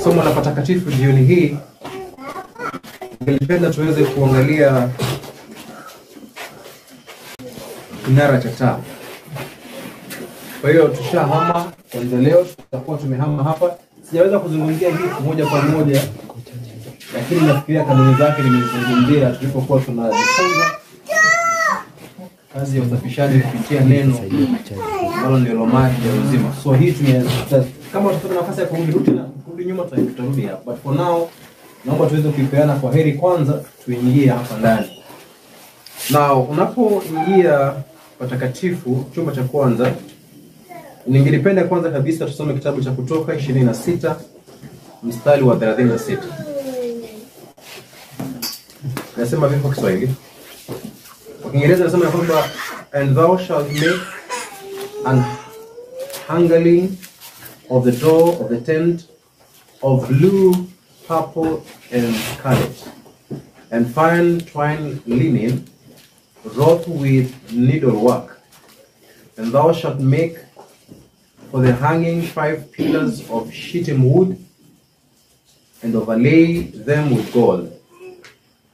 somo la patakatifu jioni hii, ningependa tuweze kuangalia kinara cha taa. Kwa hiyo tushahama kwanza, leo tutakuwa tumehama hapa. Sijaweza kuzungumzia hii moja kwa moja, lakini nafikiria kanuni zake nimezungumzia tulipokuwa tunajifunza kazi ya usafishaji kupitia neno ambalo ndio maji ya uzima. So hii kama tutapata nafasi ya kurudi nyuma tutarudi hapa. But for now naomba tuweze kuipeana kwa heri kwanza, tuingie hapa ndani. Now unapoingia patakatifu chumba cha kwanza, ningelipenda kwanza kabisa tusome kitabu cha Kutoka 26 mstari wa 36. Nasema vipi kwa Kiswahili? Kwa Kiingereza nasema kwamba and thou shalt make an angling of the door of the tent of blue, purple and scarlet, and fine twined linen wrought with needlework. And thou shalt make for the hanging 5 pillars of shittim wood, and overlay them with gold.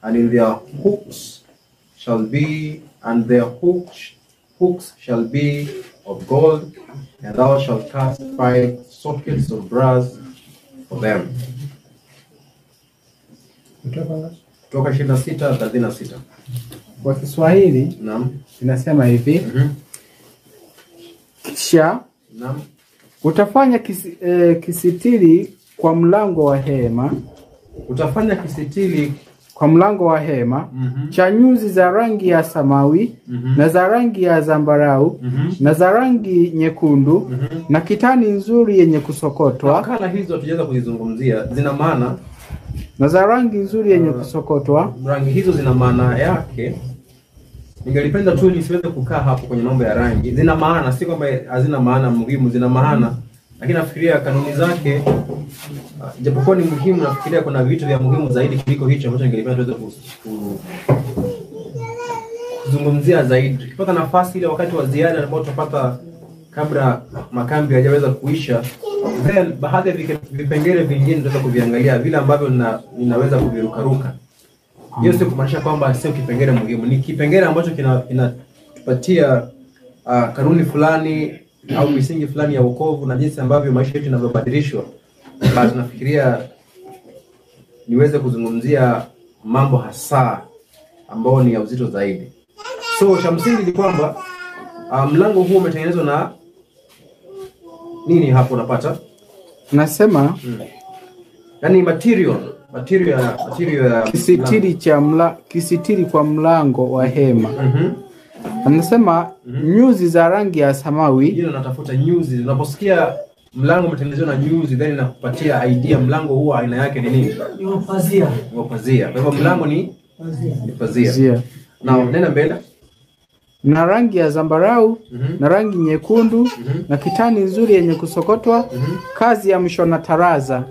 And in their hooks shall be, and their hooks shall be of gold, and thou shalt cast 5 sockets of brass for them. Kutoka 26:36. Kwa Kiswahili inasema hivi. Kisha utafanya kisitiri kwa mlango wa hema. Utafanya kisitiri kwa mlango wa hema cha nyuzi za rangi ya samawi na za rangi ya zambarau na za rangi nyekundu na kitani nzuri yenye kusokotwa. Kala hizo hatujaweza kuzizungumzia, zina maana, na za rangi nzuri yenye kusokotwa. Rangi hizo zina maana yake. Ningelipenda tu nisiweze kukaa hapo kwenye mambo ya rangi. Zina maana, si kwamba hazina maana muhimu, zina maana. Lakini nafikiria kanuni zake, japokuwa ni muhimu, nafikiria kuna vitu vya muhimu zaidi kuliko hicho ambacho ningelipenda tuweze kuzungumzia zaidi. Tukipata nafasi ile wakati wa ziada ambao tutapata kabla makambi hayajaweza kuisha, then baadhi ya vipengele vingine tutaweza kuviangalia vile ambavyo ninaweza kuvirukaruka. Hiyo sio kumaanisha kwamba sio kipengele muhimu. Ni kipengele ambacho kinatupatia kanuni fulani au misingi fulani ya wokovu na jinsi ambavyo maisha yetu yanavyobadilishwa. Basi nafikiria niweze kuzungumzia mambo hasa ambao ni ya uzito zaidi. So cha msingi ni kwamba mlango huu umetengenezwa na nini hapo unapata? Nasema yani material ya kisitiri kwa mlango wa hema. Anasema nyuzi za rangi ya samawi. Hiyo natafuta nyuzi. Unaposikia mlango umetengenezwa na nyuzi, then inakupatia idea mlango huo aina yake ni nini? Ni pazia. Ni pazia. Kwa hivyo mlango ni pazia. Na nenda mbele. Na rangi ya zambarau na rangi nyekundu na kitani nzuri yenye kusokotwa, kazi ya mshona taraza.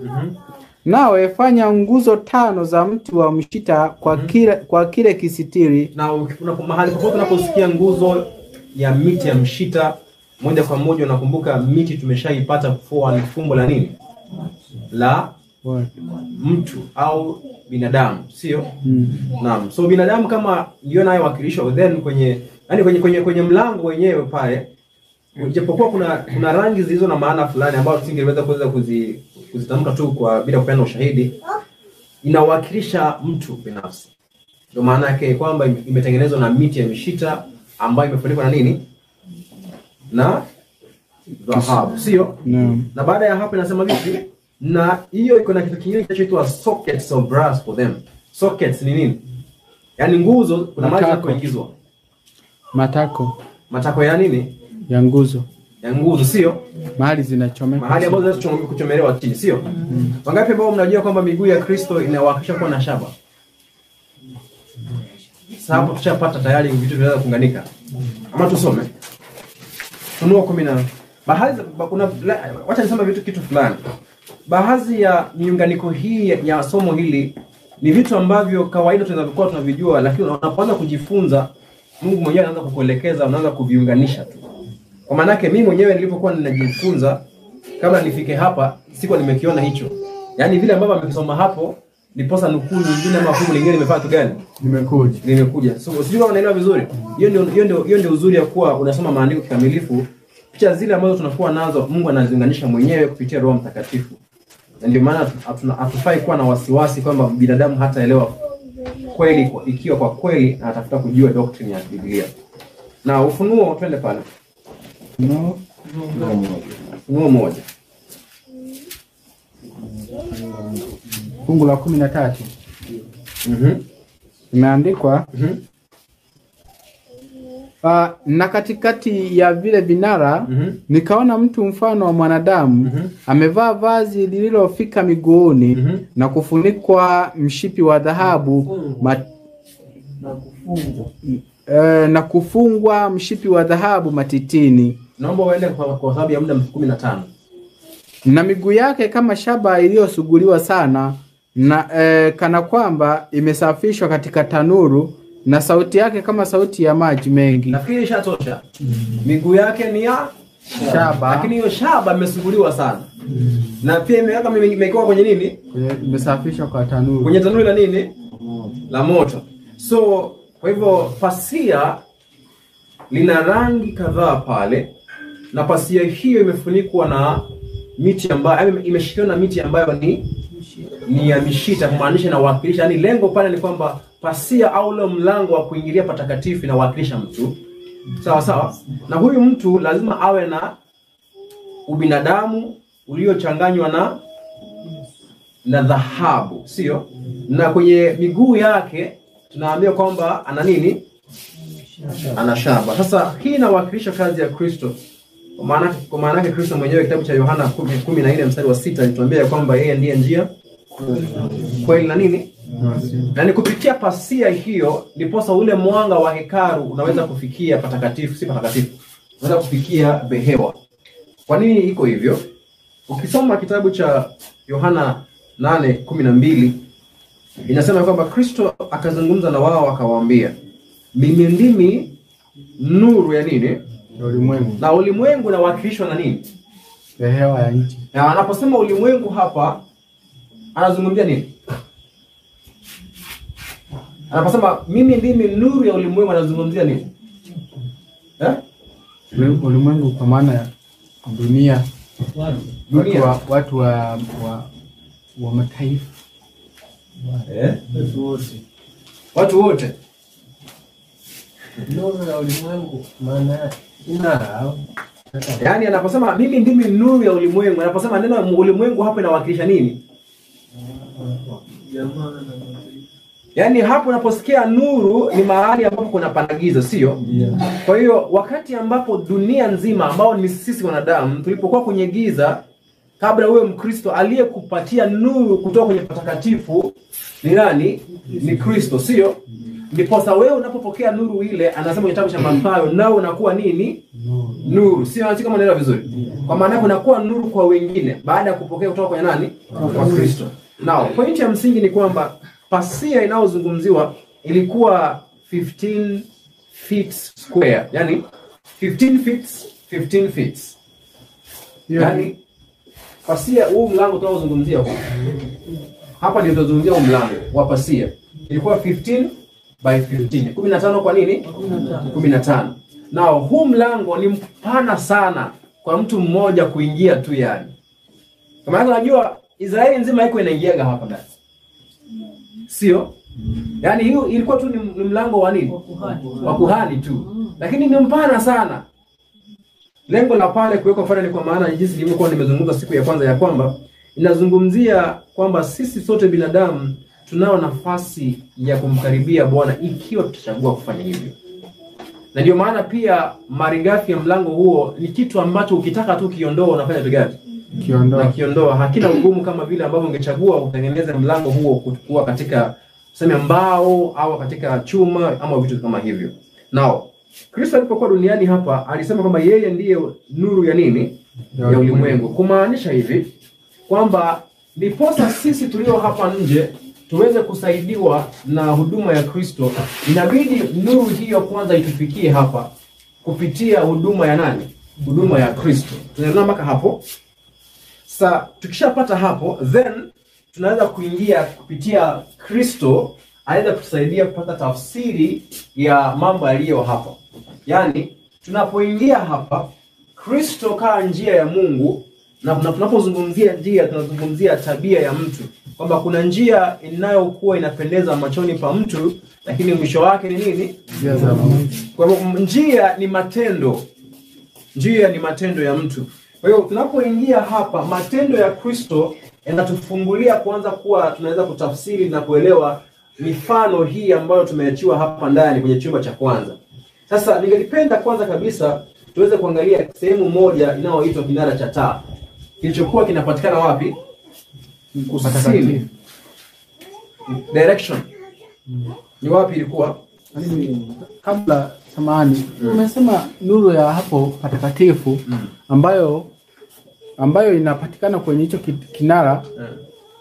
Nawe fanya nguzo 5 za mti wa mshita kwa kile kisitiri. Na mahali popote unaposikia nguzo ya miti ya mshita, moja kwa moja unakumbuka miti tumeshaipata kuwa ni fumbo la nini? La mtu au binadamu, sio? Naam. So binadamu kama ndio nayo wakilishwa then kwenye mlango wenyewe pale, japokuwa kuna rangi zilizo na maana fulani ambazo singeweza kuzitamka tu kwa bila kupeana ushahidi, inawakilisha mtu binafsi. Ndio maana yake kwamba imetengenezwa na miti ya mishita ambayo imefunikwa na nini? Na dhahabu, sio? Na baada ya hapo inasema vipi? Na hiyo iko na kitu kingine kinachoitwa sockets of brass for them. Sockets ni nini? Yaani nguzo, kuna mahali za kuingizwa. Matako ya nini? Ya nguzo. Ya nguzo, sio? Mahali zinachomeka. Mahali ambazo zinachomeka kuchomelewa chini, sio? Wangapi ambao mnajua kwamba miguu ya Kristo inawakilisha kuwa na shaba? Sasa hapo tushapata tayari vitu vinaweza kuunganika. Ama tusome. Ufunuo 10. Wacha niseme kitu fulani. Baadhi ya miunganiko hii ya somo hili ni vitu ambavyo kawaida tunavyokuwa tunavijua, lakini unapoanza kujifunza Mungu mwenyewe anaanza kukuelekeza, unaanza kuviunganisha tu. Kwa maana yake mimi mwenyewe nilipokuwa ninajifunza kabla nifike hapa sikuwa nimekiona hicho. Yaani vile ambavyo amekisoma hapo niposa nukuu nyingine ama fungu lingine limefanya kitu gani? Limekuja. So sijui kama unaelewa vizuri. Hiyo ndio uzuri ya kuwa unasoma maandiko kikamilifu. Picha zile ambazo tunakuwa nazo Mungu anaziunganisha mwenyewe kupitia Roho Mtakatifu. Na ndio maana hatufai kuwa na wasiwasi kwamba binadamu hataelewa kweli ikiwa kwa kweli anatafuta kujua doctrine ya Biblia. Na Ufunuo twende pale. Ufunuo 1. Fungu la 13. Imeandikwa na katikati ya vile vinara nikaona mtu mfano wa mwanadamu amevaa vazi lililofika miguuni na kufunikwa mshipi wa dhahabu na kufungwa mshipi wa dhahabu matitini. Naomba uende kwa sababu ya muda 15. Na miguu yake kama shaba iliyosuguliwa sana na kana kwamba imesafishwa katika tanuru, na sauti yake kama sauti ya maji mengi. Nafikiri ishatosha. Miguu yake ni ya shaba, lakini hiyo shaba imesuguliwa sana. Na pia imewekewa kwenye nini? Imesafishwa kwa tanuru. Kwenye tanuru la nini? La moto. So kwa hivyo pasia lina rangi kadhaa pale, na pasia hiyo imefunikwa na miti ambayo imeshikiliwa na miti ambayo ni ya mishita, kumaanisha na wakilisha. Yaani lengo pale ni kwamba pasia au ule mlango wa kuingilia patakatifu inawakilisha mtu. Sawa sawa? Na huyu mtu lazima awe na ubinadamu uliochanganywa na dhahabu, sio? Na kwenye miguu yake tunaambia kwamba ana nini? Ana shaba. Sasa hii inawakilisha kazi ya Kristo. Kwa maana yake Kristo mwenyewe, kitabu cha Yohana 14 mstari wa 6 anatuambia kwamba yeye ndiye njia, kweli na nini? Na ni kupitia pasia hiyo ndiposa ule mwanga wa hekalu unaweza kufikia patakatifu, si patakatifu. Unaweza kufikia behewa. Kwa nini iko hivyo? Ukisoma kitabu cha Yohana 8:12 inasema kwamba Kristo akazungumza na wao akawaambia, mimi ndimi nuru ya nini? Ulimwengu. Na ulimwengu unawakilishwa na nini? Behewa ya nchi. Na anaposema ulimwengu hapa anazungumzia nini? Anaposema mimi ndimi nuru ya ulimwengu anazungumzia nini? Ulimwengu kwa maana ya dunia. Watu wa mataifa. Watu wote. Nuru ya ulimwengu maana ina. Yaani anaposema mimi ndimi nuru ya ulimwengu, anaposema neno ulimwengu hapa inawakilisha nini? Yaani hapo unaposikia nuru ni mahali ambapo kuna panagiza, sio? Kwa hiyo wakati ambapo dunia nzima ambao ni sisi wanadamu tulipokuwa kwenye giza, kabla uwe Mkristo, aliyekupatia nuru kutoka kwenye patakatifu ni nani? Ni Kristo, sio? Ndiposa wewe unapopokea nuru ile, anasema kitabu cha Mathayo, nao unakuwa nini? Nuru. Sio kama unaelewa vizuri. Kwa maana kunakuwa nuru kwa wengine baada ya kupokea kutoka kwa nani? Kwa Kristo. Nao pointi ya msingi ni kwamba pasia inayozungumziwa ilikuwa 15 feet square, yani 15 feet. Yani pasia, huu mlango tunaozungumzia hapa ndio tunazungumzia huu mlango wa pasia. Ilikuwa 15 by 15. 15 kwa nini? 15. Nao huu mlango ni mpana sana kwa mtu mmoja kuingia tu yani. Kama unajua Israeli nzima iko inaingiaga hapa ndani. Sio? Yaani hiyo ilikuwa tu ni mlango wa nini? Wa kuhani tu. Lakini ni mpana sana. Lengo la pale kuweka mfano ni kwa maana jinsi nilivyokuwa nimezungumza siku ya kwanza ya kwamba inazungumzia kwamba sisi sote binadamu tunao nafasi ya kumkaribia Bwana ikiwa tutachagua kufanya hivyo. Na ndio maana pia malighafi ya mlango huo ni kitu ambacho ukitaka tu kiondoa unafanya tu gani? Kiondoa. Hakina ugumu kama vile ambavyo ungechagua utengeneze mlango huo kuchukua katika tuseme mbao au katika chuma ama vitu kama hivyo. Nao Kristo alipokuwa duniani hapa alisema kwamba yeye ndiye nuru ya nini? Ya ulimwengu. Kumaanisha hivi kwamba ndiposa sisi tulio hapa nje tuweze kusaidiwa na huduma ya Kristo, inabidi nuru hiyo kwanza itufikie hapa kupitia huduma ya nani? Huduma ya Kristo. Tunaelewa mpaka hapo? Sasa tukishapata hapo, then tunaweza kuingia kupitia Kristo, anaweza kutusaidia kupata tafsiri ya mambo yaliyo hapa. Yaani tunapoingia hapa, Kristo kama njia ya Mungu, na tunapozungumzia njia tunazungumzia tabia ya mtu, kwamba kuna njia inayokuwa inapendeza machoni pa mtu, lakini mwisho wake ni nini? Kwa hivyo njia ni matendo. Njia ni matendo ya mtu. Kwa hiyo tunapoingia hapa, matendo ya Kristo yanatufungulia kuanza kuwa tunaweza kutafsiri na kuelewa mifano hii ambayo tumeachiwa hapa ndani kwenye chumba cha kwanza. Sasa ningelipenda kwanza kabisa tuweze kuangalia sehemu moja inayoitwa kinara cha taa. Kilichokuwa kinapatikana wapi? Kusini. Direction. Ni wapi ilikuwa? Kabla samahani, umesema nuru ya hapo patakatifu ambayo inapatikana kwenye hicho kinara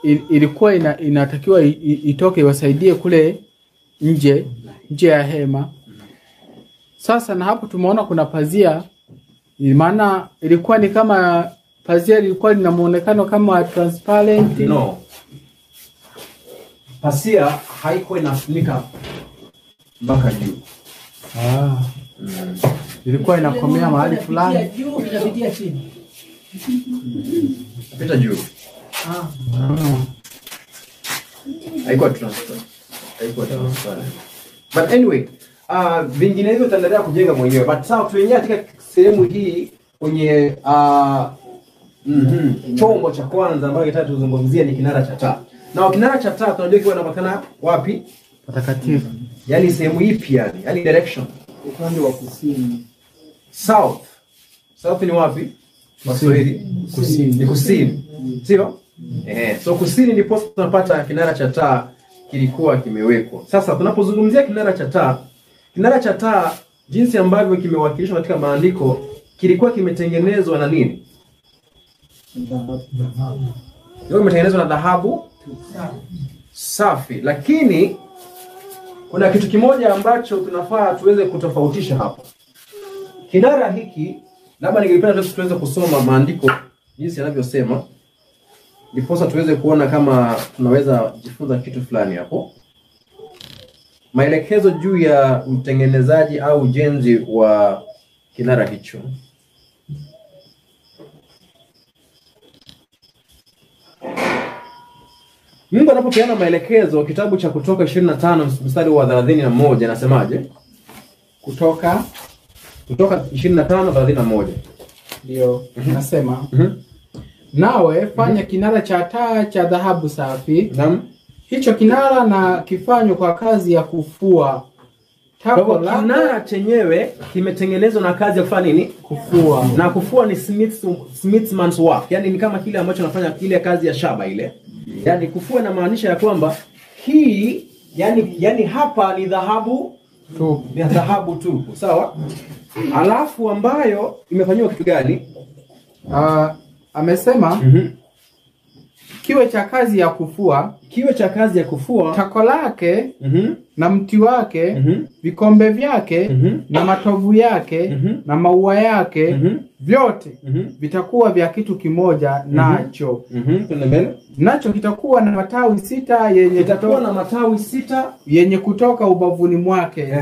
ilikuwa inatakiwa itoke iwasaidie kule nje ya hema. Sasa na hapo tumeona kuna pazia, maana ilikuwa ni kama pazia lilikuwa lina muonekano kama transparent. No. Pazia haikuwa inafunika mpaka juu. Ilikuwa inakomea mahali fulani. Juu inapitia chini. Pita juu. Haikuwa transparent. But anyway, vinginevyo tutaendelea kujenga mwenyewe. But sasa tuingia katika sehemu hii kwenye chombo cha kwanza ambayo kitaka tuzungumzia ni kinara cha taa. Na kinara cha taa tunajua kiwa inapatikana wapi? Patakatifu. Yaani sehemu ipi yani? Yaani direction. Upande wa kusini. South. South ni wapi? Mashariki. Kusini. Ni kusini. Sio? So kusini ndipo tunapata kinara cha taa kilikuwa kimewekwa. Sasa tunapozungumzia kinara cha taa jinsi ambavyo kimewakilishwa katika maandiko kilikuwa kimetengenezwa na nini? Ndio kimetengenezwa na dhahabu safi. Lakini kuna kitu kimoja ambacho tunafaa tuweze kutofautisha hapa. Kinara hiki, labda ningependa tuweze kusoma maandiko jinsi yanavyosema, ndiposa tuweze kuona kama tunaweza jifunza kitu fulani hapo. Maelekezo juu ya utengenezaji au ujenzi wa kinara hicho. Mungu anapopeana maelekezo, kitabu cha Kutoka 25 mstari wa 31 anasemaje? Kutoka 25:31. Ndio, nasema nawe fanya kinara cha taa cha dhahabu safi. Naam. Hicho kinara na kifanywe kwa kazi ya kufua. Tako la kinara chenyewe kimetengenezwa na kazi ya kufanya nini? Kufua. Na kufua ni smithman's work. Yaani ni kama kile ambacho anafanya ile kazi ya shaba ile. Yaani kufua inamaanisha ya kwamba hii yani hapa ni dhahabu tu. Ni dhahabu tu. Sawa? Alafu ambayo imefanywa kitu gani? Amesema kiwe cha kazi ya kufua, tako lake na mti wake, vikombe vyake na matovu yake na maua yake, vyote vitakuwa vya kitu kimoja nacho. Nacho kitakuwa na matawi 6 yenye kutoka ubavuni mwake.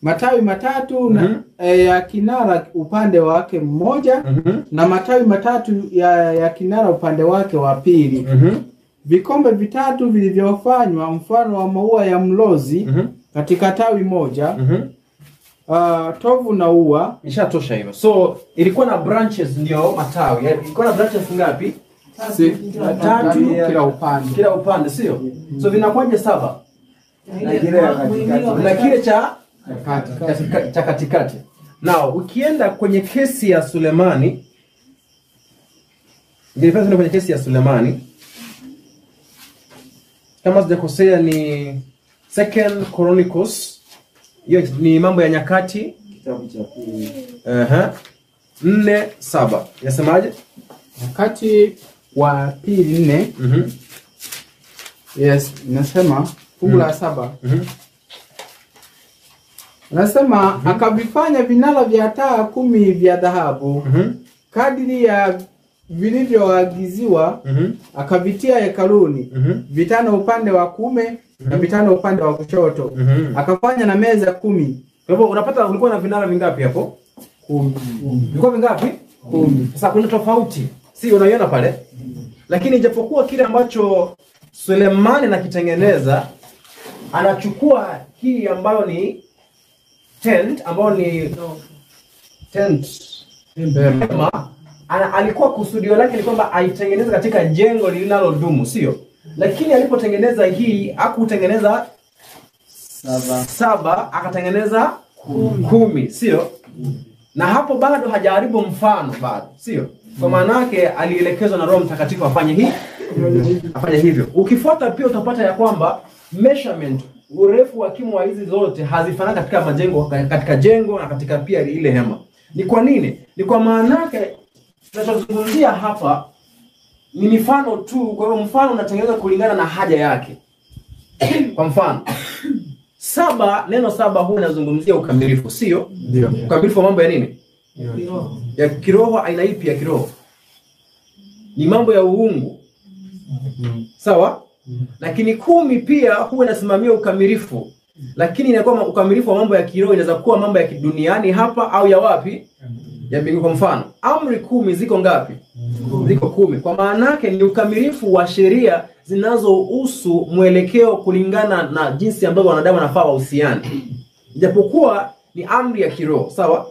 Matawi 3 ya kinara upande wake mmoja na matawi 3 ya kinara upande wake wa pili. Vikombe 3 vilivyofanywa mfano wa maua ya mlozi katika tawi moja. Tovu na ua. Ishatosha hivyo. So ilikuwa na branches ndio matawi. Ilikuwa na branches ngapi? 3 kila upande sio? So vinakuwaje 7? Na kile cha katikati. Now ukienda kwenye kesi ya Sulemani, ningependa kwenye kesi ya Sulemani, kama sijakosea ni Second Chronicles, hiyo ni mambo ya nyakati kitabu cha 4:7. Yasemaje? Nyakati wa pili 4. Yes, nasema fungu la 7. Nasema akavifanya vinara vya taa 10 vya dhahabu kadiri ya vilivyoagiziwa akavitia hekaluni, vitano upande wa kuume na vitano upande wa kushoto. Akafanya na meza 10. Kwa hivyo unapata ulikuwa na vinara vingapi hapo? 10. Vilikuwa vingapi? 10. Sasa kuna tofauti. Si unaiona pale? Lakini ijapokuwa kile ambacho Sulemani anakitengeneza, anachukua hii ambayo ni tent, ambayo ni tent. Alikuwa kusudio lake ni kwamba aitengeneze katika jengo linalodumu, sio? Lakini alipotengeneza hii, hakutengeneza 7, akatengeneza 10, sio? Na hapo bado hajaribu mfano bado, sio? Kwa maana yake alielekezwa na Roho Mtakatifu afanye afanye hivyo. Ukifuata pia utapata ya kwamba measurement, urefu wa kimo wa hizi zote hazifanani katika majengo, katika jengo na katika pia ile hema. Ni kwa nini? Ni kwa maana yake tunachozungumzia hapa ni mifano tu. Kwa hiyo mfano unatengenezwa kulingana na haja yake. Kwa mfano 7, neno 7 huwa inazungumzia ukamilifu, sio? Ndio. Ukamilifu wa mambo ya nini? Ya kiroho. Aina ipi ya kiroho? Ni mambo ya uungu. Sawa? Lakini 10 pia huwa inasimamia ukamilifu. Lakini inakuwa ukamilifu wa mambo ya kiroho, inaweza kuwa mambo ya duniani hapa au ya wapi? Ya mbinguni. Kwa mfano, amri 10 ziko ngapi? Ziko 10. Kwa maana yake ni ukamilifu wa sheria zinazohusu mwelekeo kulingana na jinsi ambavyo wanadamu wanafaa wahusiane. Ijapokuwa ni amri ya kiroho, sawa?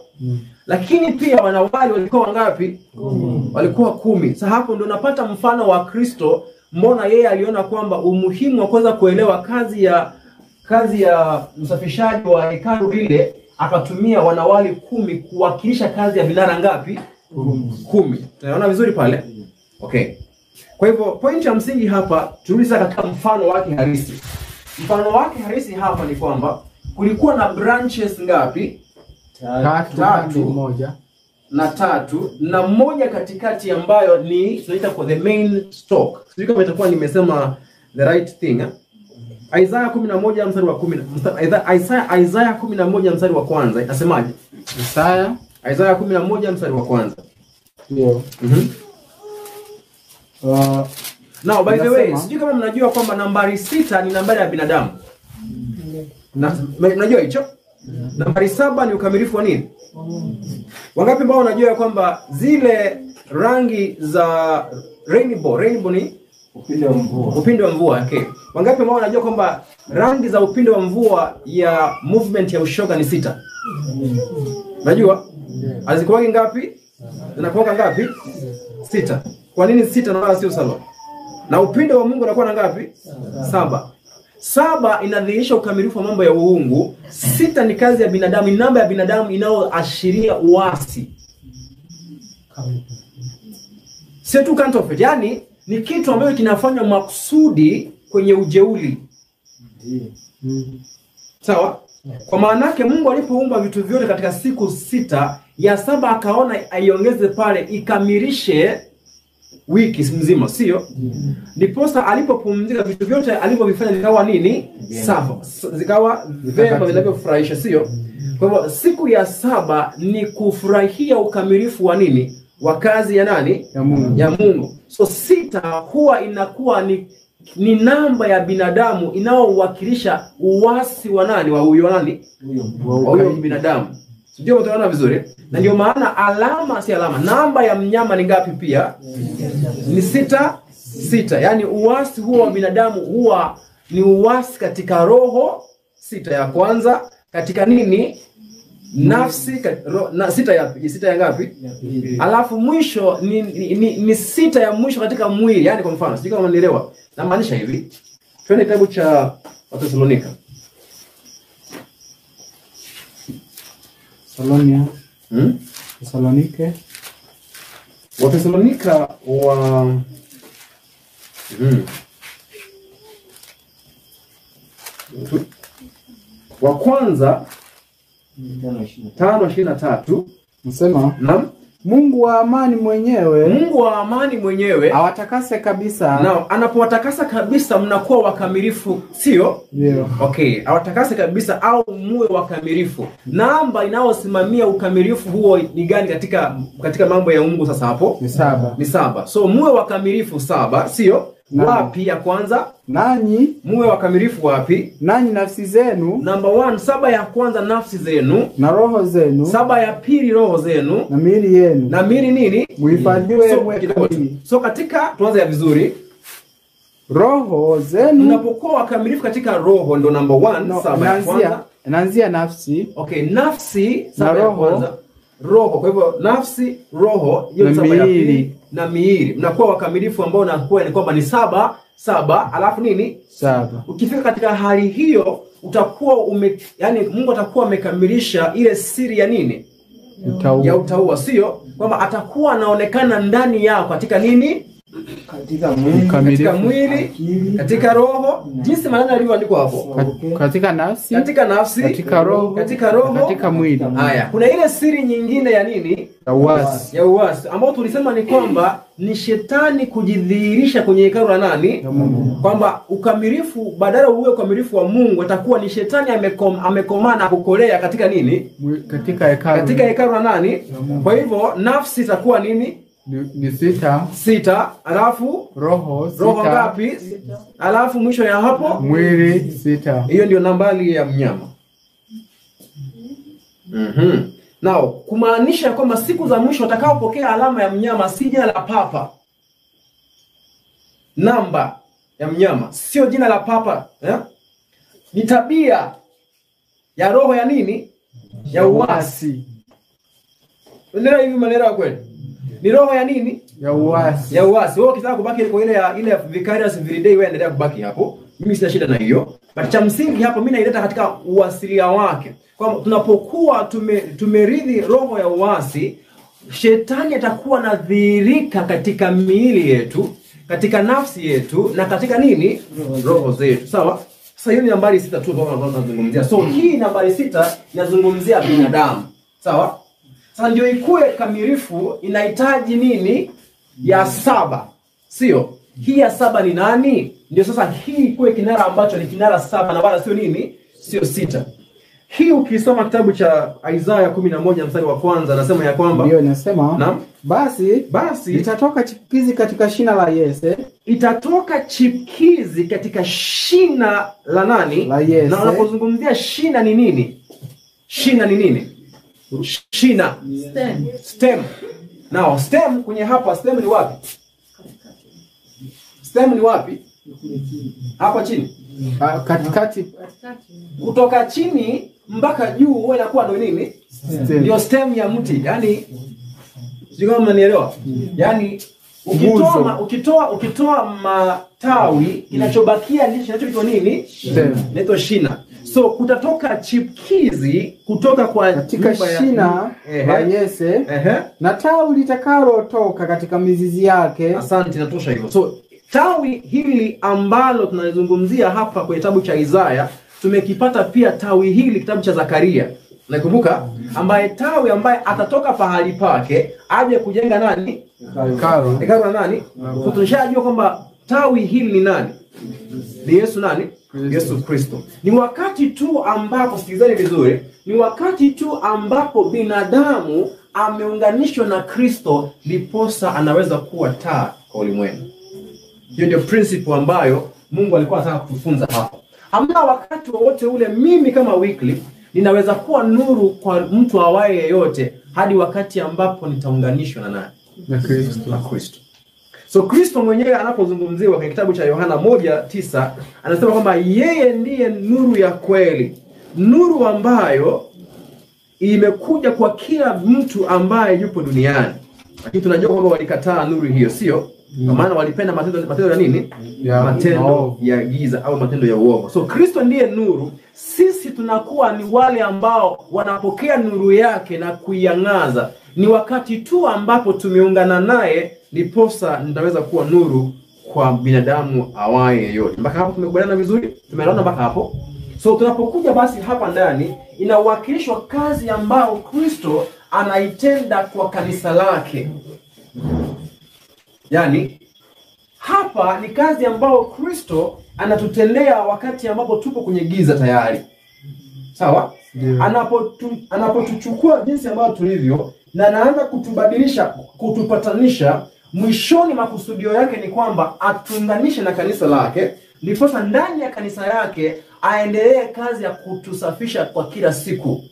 Lakini pia wanawali walikuwa wangapi? 10. Walikuwa 10. Sasa hapo ndio unapata mfano wa Kristo. Mbona yeye aliona kwamba umuhimu wa kuweza kuelewa kazi ya msafishaji wa hekalu lile, akatumia wanawali 10 kuwakilisha kazi ya vinara ngapi? 10. Tunaona vizuri pale? Okay. Kwa hivyo point ya msingi hapa, turudi sasa katika mfano wake halisi. Mfano wake halisi hapa ni kwamba kulikuwa na branches ngapi? 3 na 3 na moja katikati ambayo ni tunaita kwa the main stalk. Sijui kama itakuwa nimesema the right thing. Isaiah 11 mstari wa 10. Isaiah 11 mstari wa kwanza inasemaje? Isaiah 11 mstari wa kwanza. Ndio. Now by the way, sijui kama mnajua kwamba nambari 6 ni nambari ya binadamu. Mnajua hicho? Nambari 7 ni ukamilifu wa nini? Wangapi ambao wanajua kwamba zile rangi za rainbow ni upinde wa mvua, okay. Wangapi ambao wanajua kwamba rangi za upinde wa mvua ya movement ya ushoga ni 6? Unajua? Azikuwa ngapi? Zinakuwa ngapi? 6. Kwa nini 6 na wala sio 7? Na upinde wa Mungu unakuwa na ngapi? 7. 7 inadhihirisha ukamilifu wa mambo ya uungu. 6 ni kazi ya binadamu, ni namba ya binadamu inayoashiria uasi. Sio tu counterfeit, yani ni kitu ambacho kinafanywa makusudi kwenye ujeuri. Sawa? Kwa maana yake Mungu alipoumba vitu vyote katika siku 6, ya 7 akaona aiongeze pale ikamilishe wiki mzima, sio? Ndiposa alipopumzika vitu vyote alivyovifanya vikawa nini? Sawa. Zikawa vema vinavyofurahisha, sio? Kwa hivyo siku ya 7 ni kufurahia ukamilifu wa nini? Wa kazi ya nani? Ya Mungu. So 6 huwa inakuwa ni namba ya binadamu inayowakilisha uasi wa nani? Wa huyo nani? Huyo binadamu. Ndio mtaona vizuri. Na ndio maana namba ya mnyama ni ngapi pia? Ni 6. Yaani uasi huo wa binadamu huwa ni uasi katika roho, 6 ya kwanza, katika nini? Nafsi, na 6 ya ngapi? Alafu mwisho ni 6 ya mwisho katika mwili. Yaani kwa mfano, sijui kama mnaelewa. Namaanisha hivi. Twende kitabu cha Wathesalonika. Thessalonike. Wathesalonika wa kwanza 5:23. Nasema, Mungu wa amani mwenyewe, Mungu wa amani mwenyewe awatakase kabisa. na anapowatakasa kabisa mnakuwa wakamilifu, sio? Ndio. Okay, awatakase kabisa au muwe wakamilifu. Namba inayosimamia ukamilifu huo ni gani katika mambo ya Mungu sasa hapo? Ni 7. Ni 7. So muwe wakamilifu 7, sio? Wapi ya kwanza? Nanyi Muwe wakamilifu wapi? nanyi nafsi zenu, Number 1, 7 ya kwanza nafsi zenu, na roho zenu, 7 ya pili roho zenu, na miili yenu, na miili nini? muhifadhiwe mwe kidogo tu. kamili. So katika tuanze ya vizuri. Roho zenu, Mnapokuwa wakamilifu katika roho ndo number 1, 7 ya kwanza. inaanzia nafsi. Okay, nafsi Na 7 ya roho. kwanza. Roho, kwa hivyo nafsi, roho, hiyo Na 7 ya miili. pili na miili. Mnakuwa wakamilifu ambao nakuwa ni kwamba ni 7, alafu nini? 7. Ukifika katika hali hiyo utakuwa yani Mungu atakuwa amekamilisha ile siri ya nini? Ya utaua, sio? Kwamba atakuwa anaonekana ndani yao katika nini? Katika mwili, katika roho, jinsi maneno yalivyoandikwa hapo. Katika nafsi, Katika nafsi, katika roho, katika mwili. Haya, kuna ile siri nyingine ya nini? Ya uasi. Ya uasi, ambao tulisema ni kwamba ni shetani kujidhihirisha kwenye hekalu la nani? Kwamba ukamilifu, badala uwe ukamilifu wa Mungu, atakuwa ni shetani amekomana kukolea katika nini? Katika hekalu. Katika hekalu la nani? Kwa hivyo nafsi itakuwa nini? Ni 6. 6, alafu roho ngapi? Alafu mwisho ya hapo mwili 6. Hiyo ndio nambari ya mnyama. Nao kumaanisha kwamba siku za mwisho watakaopokea alama ya mnyama si jina la papa. Namba ya mnyama sio jina la papa, ni tabia ya roho ya nini? Ya uasi. Ndio hivi maneno kweli. Ni roho ya nini? Ya uasi. Ya uasi. Wewe ukitaka kubaki kwa ile vicarious everyday, wewe endelea kubaki hapo. Mimi sina shida na hiyo. But cha msingi hapo mimi naileta katika uasilia wake. Kwa tunapokuwa tumerithi roho ya uasi, shetani atakuwa anadhihirika katika miili yetu, katika nafsi yetu na katika nini? Roho zetu. Sawa? Sasa hiyo ni nambari 6 tu ambayo tunazungumzia. So hii nambari 6 inazungumzia binadamu. Sawa? Sasa ndio ikuwe kamilifu inahitaji nini? Ya 7. Sio? Hii ya 7 ni nani? Ndio sasa hii ikuwe kinara ambacho ni kinara 7 na wala sio nini? Sio 6. Hii ukisoma kitabu cha Isaya 11 mstari wa kwanza anasema ya kwamba ndio inasema naam, basi itatoka chipukizi katika shina la Yese. Itatoka chipukizi katika shina la nani? La Yese. Na unapozungumzia shina ni nini? Shina ni nini? Shina. Stem. Now stem kwenye hapa, stem ni wapi? Stem ni wapi? Hapa chini. Katikati. Kutoka chini mpaka juu huwa inakuwa ndio nini? Ndio stem ya mti. Yaani sio kama mnanielewa? Yaani ukitoa matawi kinachobakia ndicho kinachoitwa nini? Inaitwa shina. So kutatoka chipukizi kutoka kwa katika shina la Yese na tawi litakalotoka katika mizizi yake. Asante, natosha hivyo. So tawi hili ambalo tunalizungumzia hapa kwenye kitabu cha Isaya, tumekipata pia tawi hili kitabu cha Zakaria. Nakumbuka ambaye tawi ambaye atatoka pahali pake aje kujenga nani? Hekalu la nani? So tunashajua kwamba tawi hili ni nani? Ni Yesu nani? Yesu Kristo. Ni wakati tu ambapo, sikizeni vizuri, ni wakati tu ambapo binadamu ameunganishwa na Kristo ndiposa anaweza kuwa taa kwa ulimwengu. Hiyo ndio principle ambayo Mungu alikuwa anataka kutufunza hapa. Hamna wakati wowote ule mimi kama Wycliffe ninaweza kuwa nuru kwa mtu awaye yeyote hadi wakati ambapo nitaunganishwa na nani? Na Kristo. So Kristo mwenyewe anapozungumziwa kwenye kitabu cha Yohana 1:9 anasema kwamba yeye ndiye nuru ya kweli. Nuru ambayo imekuja kwa kila mtu ambaye yupo duniani. Lakini tunajua kwamba walikataa nuru hiyo, sio? Kwa maana walipenda matendo ya nini? Matendo ya giza au matendo ya uovu. So Kristo ndiye nuru. Sisi tunakuwa ni wale ambao wanapokea nuru yake na kuiangaza. Ni wakati tu ambapo tumeungana naye ndiposa nitaweza kuwa nuru kwa binadamu awaye yeyote. Mpaka hapo tumekubaliana vizuri? Tumeelewana mpaka hapo? So tunapokuja basi hapa ndani inawakilishwa kazi ambayo Kristo anaitenda kwa kanisa lake. Yaani hapa ni kazi ambayo Kristo anatutendea wakati ambapo tupo kwenye giza tayari. Sawa? Anapotuchukua jinsi ambavyo tulivyo na anaanza kutubadilisha, kutupatanisha, mwishoni makusudio yake ni kwamba atuunganishe na kanisa lake, ndiposa ndani ya kanisa yake aendelee kazi ya kutusafisha kwa kila siku,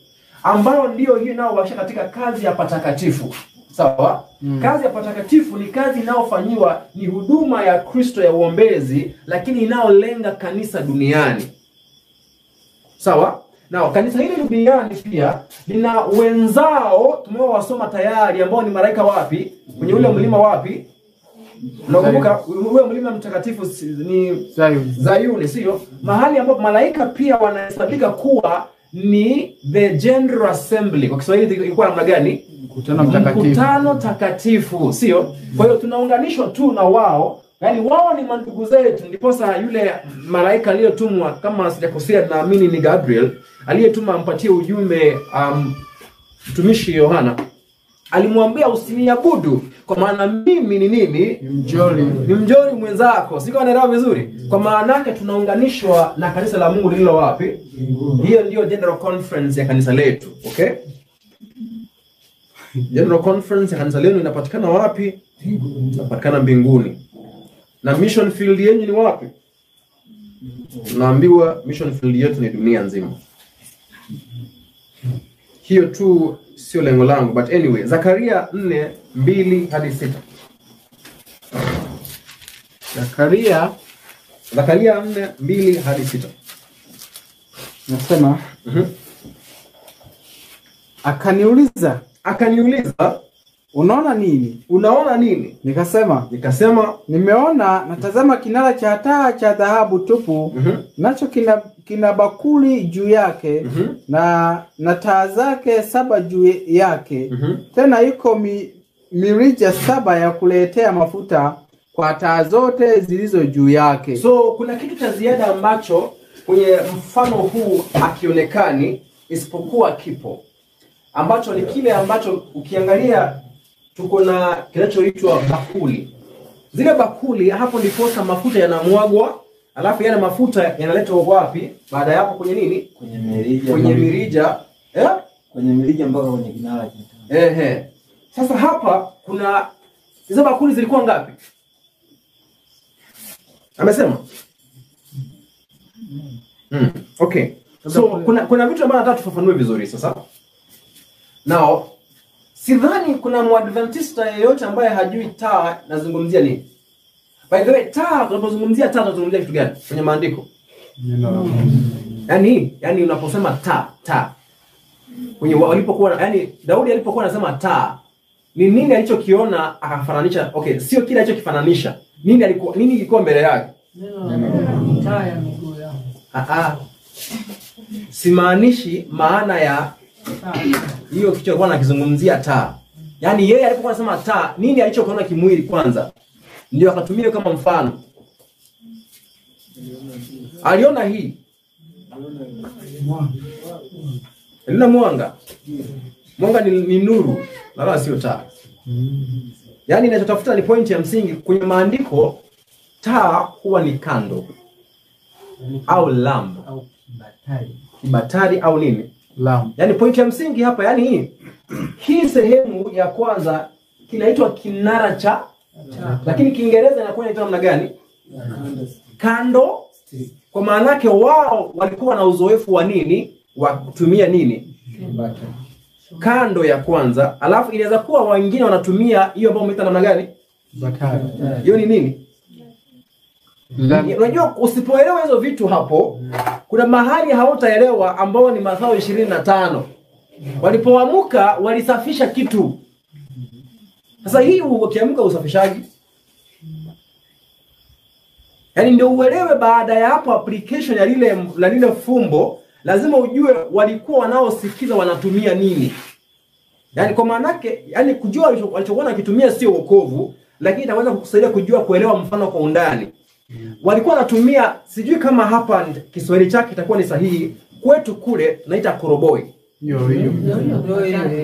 ambayo ndio hiyo inayowakilisha katika kazi ya patakatifu. Sawa? Kazi ya patakatifu ni kazi inayofanyiwa, ni huduma ya Kristo ya uombezi, lakini inayolenga kanisa duniani. Sawa? Na kanisa hili duniani pia lina wenzao tumewasoma tayari, ambao ni malaika wapi? Kwenye ule mlima wapi? Unakumbuka ule mlima mtakatifu ni Zayuni, sio? Mahali ambapo malaika pia wanahesabika kuwa ni the General Assembly. Kwa Kiswahili ilikuwa namna gani? Mkutano takatifu, sio? Kwa hiyo tunaunganishwa tu na wao. Yaani wao ni mandugu zetu, ndiposa yule malaika aliyetumwa, kama sijakosea naamini ni Gabriel, aliyetuma ampatie ujumbe mtumishi Yohana, alimwambia usiniabudu kwa maana mimi ni nini? Ni mjoli mwenzako. Siko anaelewa vizuri? Kwa maana yake tunaunganishwa na kanisa la Mungu lililo wapi? Hiyo ndio General Conference ya kanisa letu, okay? General Conference ya kanisa lenu inapatikana wapi? Inapatikana mbinguni. Na mission field yenu ni wapi? Tunaambiwa mission field yetu ni dunia nzima. Hiyo tu sio lengo langu, but anyway, Zakaria 4:2-6. Zakaria 4:2-6. Nasema akaniuliza, unaona nini? Unaona nini? Nikasema nimeona, natazama kinara cha taa cha dhahabu tupu, nacho kina bakuli juu yake, na taa zake 7 juu yake. Tena iko mirija 7 ya kuletea mafuta kwa taa zote zilizo juu yake. So kuna kitu cha ziada ambacho kwenye mfano huu akionekani, isipokuwa kipo, ambacho ni kile ambacho ukiangalia tuko na kinachoitwa bakuli. Zile bakuli, hapo ndiposa mafuta yanamwagwa, alafu yale mafuta yanaletwa wapi? Baada ya hapo kwenye nini? Kwenye mirija. Kwenye mirija. Kwenye mirija mpaka kwenye kinara cha taa. Sasa hapa kuna hizo bakuli zilikuwa ngapi? Amesema? Okay. So kuna vitu ambavyo nataka tufafanue vizuri sasa. Now, sidhani kuna Mwadventista yeyote ambaye hajui taa nazungumzia nini. By the way, taa, tunapozungumzia taa tunazungumzia kitu gani kwenye maandiko? Yaani unaposema taa. Kwenye walipokuwa, yaani Daudi alipokuwa anasema taa, ni nini alichokiona akafananisha? Okay, sio kile alichokifananisha. Nini ilikuwa mbele yake? Taa ya miguu yao. Simaanishi maana ya hiyo kitu alikuwa anakizungumzia taa. Yaani yeye alipokuwa anasema taa, nini alichokiona kimwili kwanza? Ndio akatumia kama mfano. Aliona hii. Aliona mwanga. Mwanga ni nuru, wala sio taa. Yaani ninachotafuta ni point ya msingi kwenye maandiko, taa huwa ni kando au lamp au kibatari au nini? Lamp. Yaani point ya msingi hapa, yaani hii sehemu ya kwanza kinaitwa kinara cha, lakini Kiingereza inakuwa inaitwa namna gani? Kando. Kwa maana yake wao walikuwa na uzoefu wa nini? Wa kutumia nini? Kando ya kwanza, alafu inaweza kuwa wengine wanatumia hiyo ambayo umeita namna gani? Batari. Hiyo ni nini? Unajua usipoelewa hizo vitu hapo, kuna mahali hautaelewa, ambao ni Mathayo 25. Walipoamka walisafisha kitu. Sasa hii ukiamka usafishaji. Yaani ndio uelewe baada ya hapo application ya lile fumbo, lazima ujue walikuwa wanaosikiza wanatumia nini. Yaani kwa maana yake, yaani kujua walichokuwa wanakitumia sio wokovu, lakini itaweza kukusaidia kujua kuelewa mfano kwa undani. Walikuwa wanatumia, sijui kama hapa Kiswahili chake itakuwa ni sahihi, kwetu kule naita koroboi. Ndio hiyo.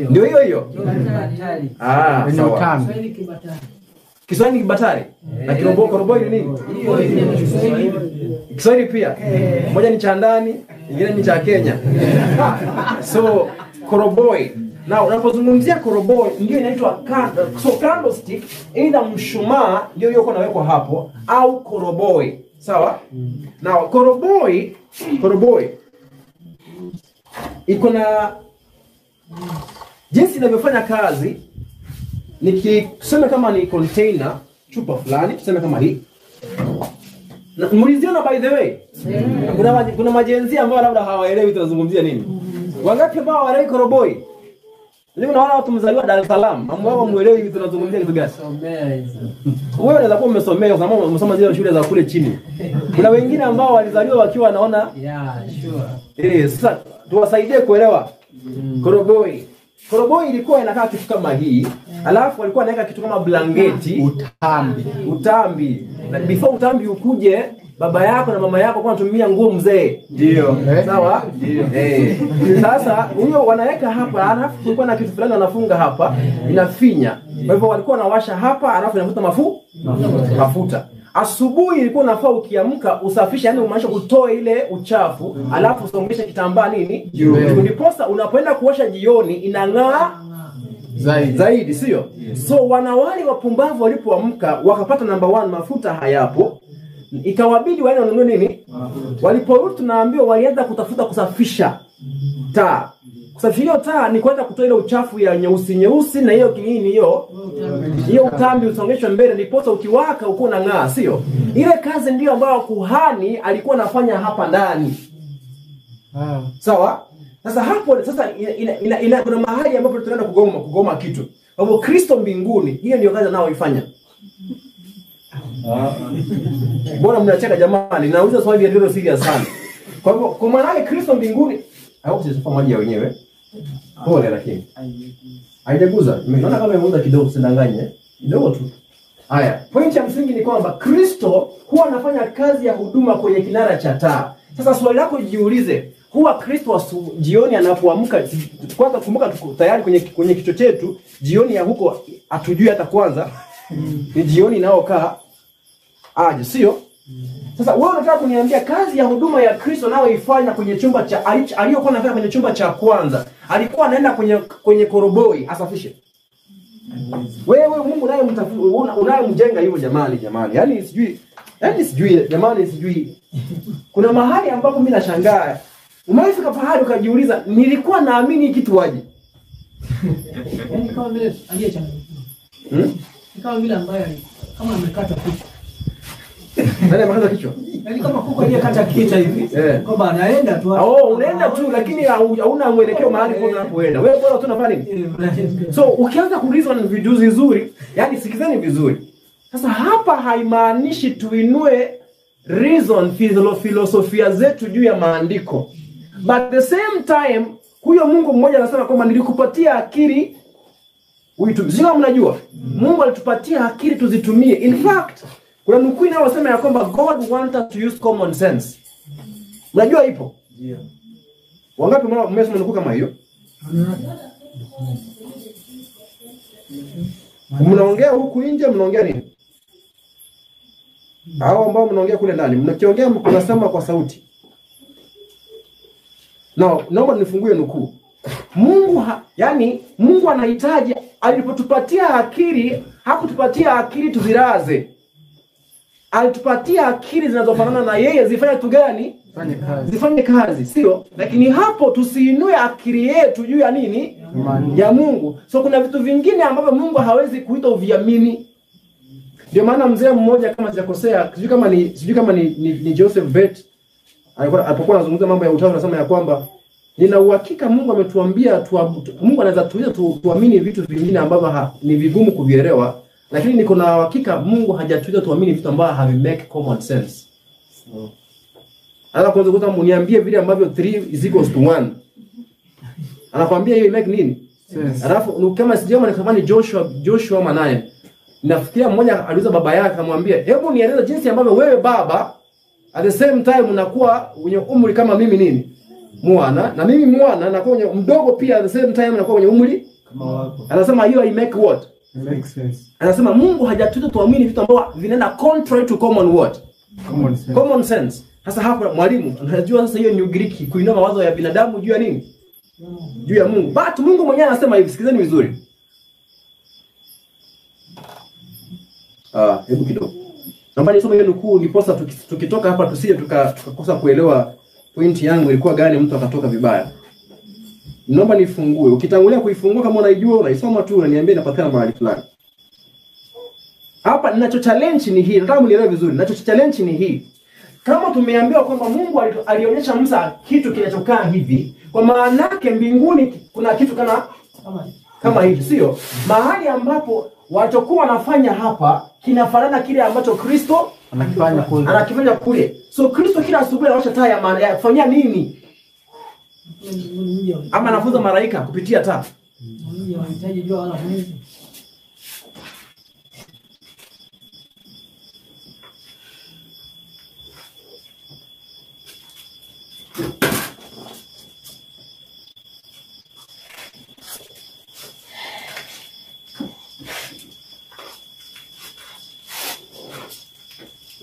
Ndio hiyo. Ni Sawa. utambi. Kiswahili ni kibatari. Na koroboi ni nini? Kiswahili pia. Moja ni cha ndani, nyingine ni cha Kenya. So koroboi. Na unapozungumzia koroboi ndio inaitwa candlestick, either mshumaa ndio hiyo uko nawekwa hapo au koroboi. Sawa? Na koroboi iko na jinsi inavyofanya kazi. Nikisema kama ni container, chupa fulani, tuseme kama hii. Na mliziona by the way? Kuna majenzi ambao labda hawaelewi tunazungumzia nini. Wangapi ambao hawaelewi koroboi? Leo naona watu mzaliwa Dar es Salaam ambao muelewi hivi tunazungumzia kitu gani? Wewe unaweza kuwa umesomea kwa sababu umesoma zile shule za kule chini. Kuna wengine ambao walizaliwa wakiwa wanaona sasa tuwasaidie kuelewa. Koroboi ilikuwa inakaa kitu kama hii, alafu walikuwa wanaweka kitu kama blanketi, utambi. Na before utambi ukuje, baba yako na mama yako kwa wanatumia nguo mzee. Ndio. Sawa? Ndio. Sasa huyo wanaweka hapa, alafu kulikuwa na kitu fulani wanafunga hapa, inafinya. Kwa hivyo walikuwa wanawasha hapa, alafu inavuta mafuta. Asubuhi ilikuwa unafaa ukiamka usafishe, yani umaanisha kutoa ile uchafu, alafu usongeshe kitambaa nini? Ndiposa unapoenda kuosha jioni inang'aa zaidi, sio? So wanawali wapumbavu walipoamka wakapata number 1 mafuta hayapo. Ikawabidi waende wanunue nini? Waliporudi tunaambiwa walianza kutafuta kusafisha taa. Kusafisha hiyo taa ni kwenda kutoa ile uchafu ya nyeusi na hiyo kinini hiyo utambi usongeshwe mbele ndiposa ukiwaka uko unang'aa, sio? Ile kazi ndio ambayo kuhani alikuwa anafanya hapa ndani. Sawa? Sasa hapo kuna mahali ambapo tunaenda kugoma kitu. Kwa hivyo Kristo mbinguni, hiyo ndio kazi anaoifanya. Bwana mnacheka jamani, nauliza swali ndio serious sana. Kwa hivyo kwa maana Kristo mbinguni, au sisi maji ya wenyewe. Pole lakini. Haijaguza. Nimeona kama imeguza kidogo, usidanganye. Kidogo tu. Haya, point ya msingi ni kwamba Kristo huwa anafanya kazi ya huduma kwenye kinara cha taa. Sasa swali lako jiulize, huwa Kristo jioni anapoamka, kwanza kumbuka tuko tayari kwenye kichwa chetu, jioni ya huko hatujui hata kwanza. Ni jioni inaokaa aje, sio? Sasa wewe unataka kuniambia kazi ya huduma ya Kristo nao ifanya kwenye chumba cha aliyokuwa anafanya kwenye chumba cha kwanza, alikuwa anaenda kwenye koroboi asafishe. Wewe Mungu naye unayemjenga hivyo jamani. Yaani sijui jamani. Kuna mahali ambapo mimi nashangaa. Umefika pahali ukajiuliza nilikuwa naamini kitu waje. Yaani kama vile aliyechanganyikiwa. Kama vile ambaye kama amekata kichwa. Nani amekata kichwa? Yaani kama kuko aliyekata kichwa hivi. Kwamba anaenda tu. Unaenda tu lakini hauna mwelekeo mahali kwa unapoenda. Wewe bora tu unafanya nini? So ukianza kuuliza na vijuzi vizuri, yani sikizeni vizuri. Sasa hapa haimaanishi tuinue reason filosofia zetu juu ya maandiko. But the same time huyo Mungu mmoja anasema kwamba nilikupatia akili uitumie. Sio mnajua? Mungu alitupatia akili tuzitumie. In fact, kuna nukuu inayosema ya kwamba God wants us to use common sense. Mnajua ipo? Ndio. Wangapi mmesoma nukuu kama hiyo? Mnaongea huku nje, mnaongea nini? Hao ambao mnaongea kule ndani, mnakiongea mnasema kwa sauti. Naomba nifungue nukuu. Mungu anahitaji, alipotupatia akili, hakutupatia akili tuziraze. Alitupatia akili zinazofanana na yeye zifanye tu gani? Zifanye kazi, sio? Lakini hapo tusiinue akili yetu juu ya nini? Ya Mungu. So kuna vitu vingine ambavyo Mungu hawezi kuita uviamini. Ndio maana mzee mmoja kama sijakosea, sijui kama ni Joseph Bett, alipokuwa anazungumza mambo ya utawa anasema ya kwamba nina uhakika Mungu ametuambia Mungu anaweza tuamini vitu vingine ambavyo ni vigumu kuvielewa, lakini niko na uhakika Mungu hajatuita tuamini vitu ambavyo have make common sense. Anataka kwanza mniambie vile ambavyo 3 = 1. Anakuambia hiyo make nini? Sense. Alafu kama sijama kama ni Joshua Manane. Nafikiria mmoja aliuliza baba yake akamwambia, "Hebu nieleze jinsi ambavyo wewe baba at the same time unakuwa wenye umri kama mimi nini? mwana, na mimi mwana nakuwa kwenye mdogo pia, at the same time nakuwa kwenye umri Kama wako. anasema hiyo I make what? Makes sense. Anasema Mungu hajatuita tuamini vitu ambavyo vinaenda contrary to common what? Common sense. Common sense. Sasa hapa mwalimu, unajua sasa hiyo ni Ugiriki, kuinua mawazo ya binadamu juu ya nini? Juu ya Mungu. But Mungu mwenyewe anasema hivi, sikizeni vizuri. Hebu kidogo. Naomba nisome hiyo nukuu ndiposa tukitoka hapa tusije tukakosa kuelewa pointi yangu ilikuwa gani, mtu akatoka vibaya. Naomba nifungue. Ukitangulia kuifungua kama unaijua, unaisoma tu unaniambia inapatikana mahali fulani. Hapa ninacho challenge ni hii. Nataka mnielewe vizuri. Ninacho challenge ni hii. Kama tumeambiwa kwamba Mungu alionyesha Musa kitu kinachokaa hivi, kwa maana yake mbinguni kuna kitu kama hivi, sio? Mahali ambapo watakuwa wanafanya hapa kinafanana kile ambacho Kristo anakifanya kule. So Kristo kila asubuhi anawasha taa ya maana ya kufanyia nini? Ama anafunza malaika kupitia taa. Wanahitaji jua wala mwezi.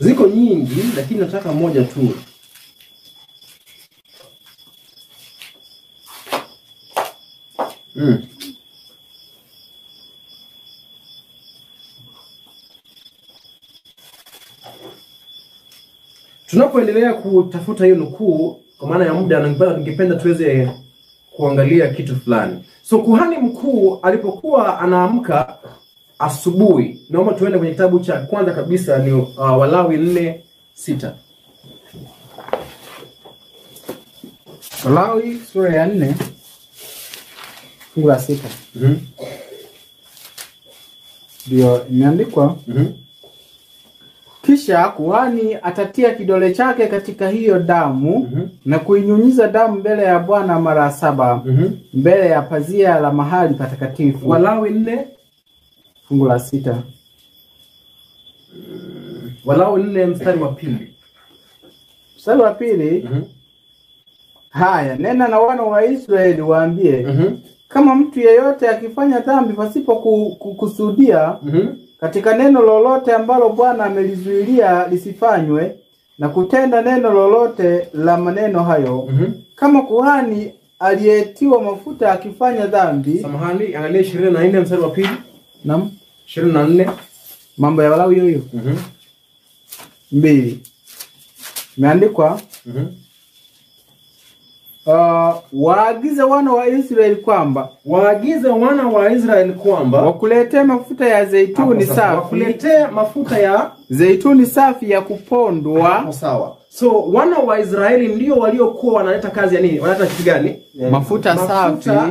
Ziko nyingi lakini nataka moja tu. Tunapoendelea kutafuta hiyo nukuu, kwa maana ya muda, ningependa tuweze kuangalia kitu fulani. So kuhani mkuu alipokuwa anaamka asubuhi, naomba tuende kwenye kitabu cha kwanza kabisa ni Walawi 4:6. Walawi sura ya 4 fungu la 6. Ndio imeandikwa. Kisha kuhani atatia kidole chake katika hiyo damu na kuinyunyiza damu mbele ya Bwana mara 7 mbele ya pazia la mahali patakatifu. Walawi 4 fungu la 6. Walawi 4 mstari wa 2. Mstari wa 2. Haya, nena na wana wa Israeli waambie, kama mtu yeyote akifanya dhambi pasipo kukusudia katika neno lolote ambalo Bwana amelizuilia lisifanywe, na kutenda neno lolote la maneno hayo, kama kuhani aliyetiwa mafuta akifanya dhambi. Samahani, angalia 24 mstari wa 2. Naam. 24. Mambo ya Walawi hiyo. 2. Imeandikwa. Waagize wana wa Israeli kwamba wakuletee mafuta ya zeituni safi. Wakuletee mafuta ya zeituni safi ya kupondwa. Sawa. So wana wa Israeli ndio waliokuwa wanaleta kazi ya nini? Wanaleta kitu gani? Mafuta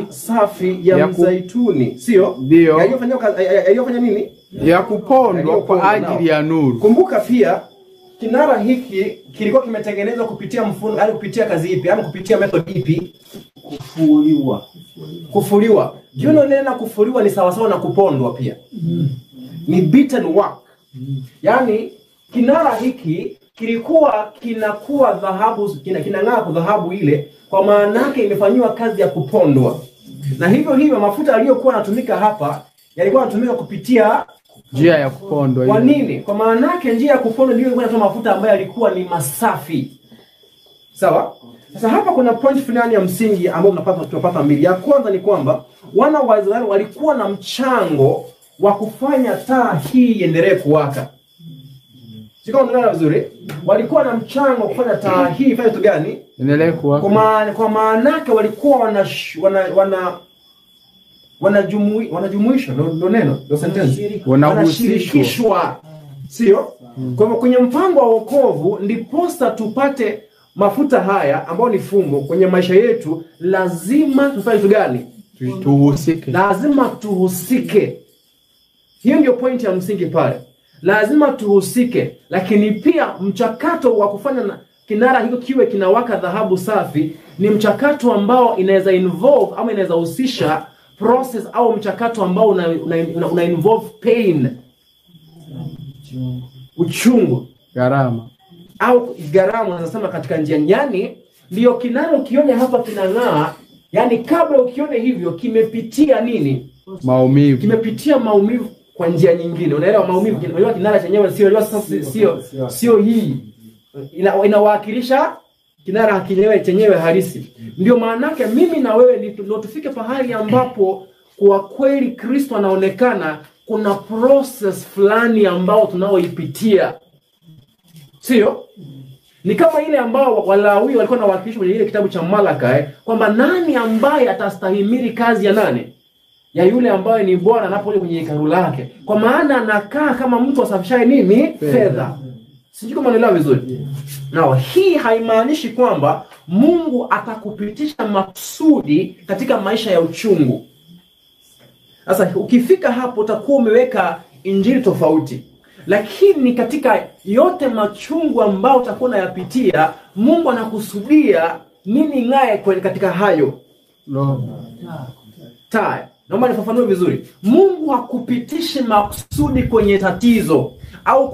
safi ya mzaituni, sio? Ndio. Yaliyofanya nini? Ya kupondwa kwa ajili ya nuru. Kumbuka pia kinara hiki kilikuwa kimetengenezwa kupitia mfumo, au kupitia kazi ipi, au kupitia method ipi? Kufuliwa. Juno nena kufuliwa ni sawa sawa na kupondwa pia. Ni beaten work. Yaani kinara hiki kilikuwa kinakuwa dhahabu, kinang'aa kwa dhahabu ile, kwa maana yake imefanywa kazi ya kupondwa. Na hivyo mafuta yaliyokuwa yanatumika hapa yalikuwa yanatumika kupitia njia ya kupondwa. Kwa nini? Kwa maana yake njia ya kupondwa ndio ilikuwa inatoa mafuta ambayo yalikuwa ni masafi. Sawa? Sasa hapa kuna point fulani ya msingi ambayo tunapata mbili. Ya kwanza ni kwamba wana wa Israeli walikuwa na mchango wa kufanya taa hii iendelee kuwaka. Siko unaelewa vizuri? Walikuwa na mchango wa kufanya taa hii ifanye kitu gani? Endelee kuwaka. Kwa maana yake walikuwa wanajumuishwa, ndo neno, ndo sentence. Wanashirikishwa. Sio? Kwa hivyo kwenye mpango wa wokovu ndiposa tupate mafuta haya ambao ni fungo kwenye maisha yetu, lazima tufanye kitu gani? Tuhusike. Lazima tuhusike. Hiyo ndio point ya msingi pale. Lazima tuhusike, lakini pia mchakato wa kufanya kinara hicho kiwe kinawaka dhahabu safi ni mchakato ambao inaweza involve ama inaweza husisha process au mchakato ambao una involve pain, uchungu, gharama au gharama, nasema katika njia. Yani ndio kinara ukione hapa kinang'aa, yani kabla ukione hivyo kimepitia nini? Maumivu. Kimepitia maumivu kwa njia nyingine. Unaelewa maumivu? Unajua kinara chenyewe sio hii. Inawakilisha kinara chenyewe halisi. Ndio maana yake mimi na wewe ndio tufike pahali ambapo kwa kweli Kristo anaonekana, kuna process fulani ambao tunaoipitia. Sio? Ni kama ile ambao Walawi walikuwa nawakilishwa kwenye ile kitabu cha Malaki, kwamba nani ambaye atastahimili kazi ya nani? Ya yule ambaye ni Bwana anapokuja kwenye hekalu lake. Kwa maana anakaa kama mtu asafishaye nini? Fedha. Sijui kama unaelewa vizuri. Nao hii haimaanishi kwamba Mungu atakupitisha makusudi katika maisha ya uchungu. Sasa ukifika hapo utakuwa umeweka injili tofauti. Lakini katika yote machungu ambao utakuwa unayapitia, Mungu anakusudia nini ng'ae katika hayo? Taa. Naomba nifafanue vizuri. Mungu hakupitishi makusudi kwenye tatizo au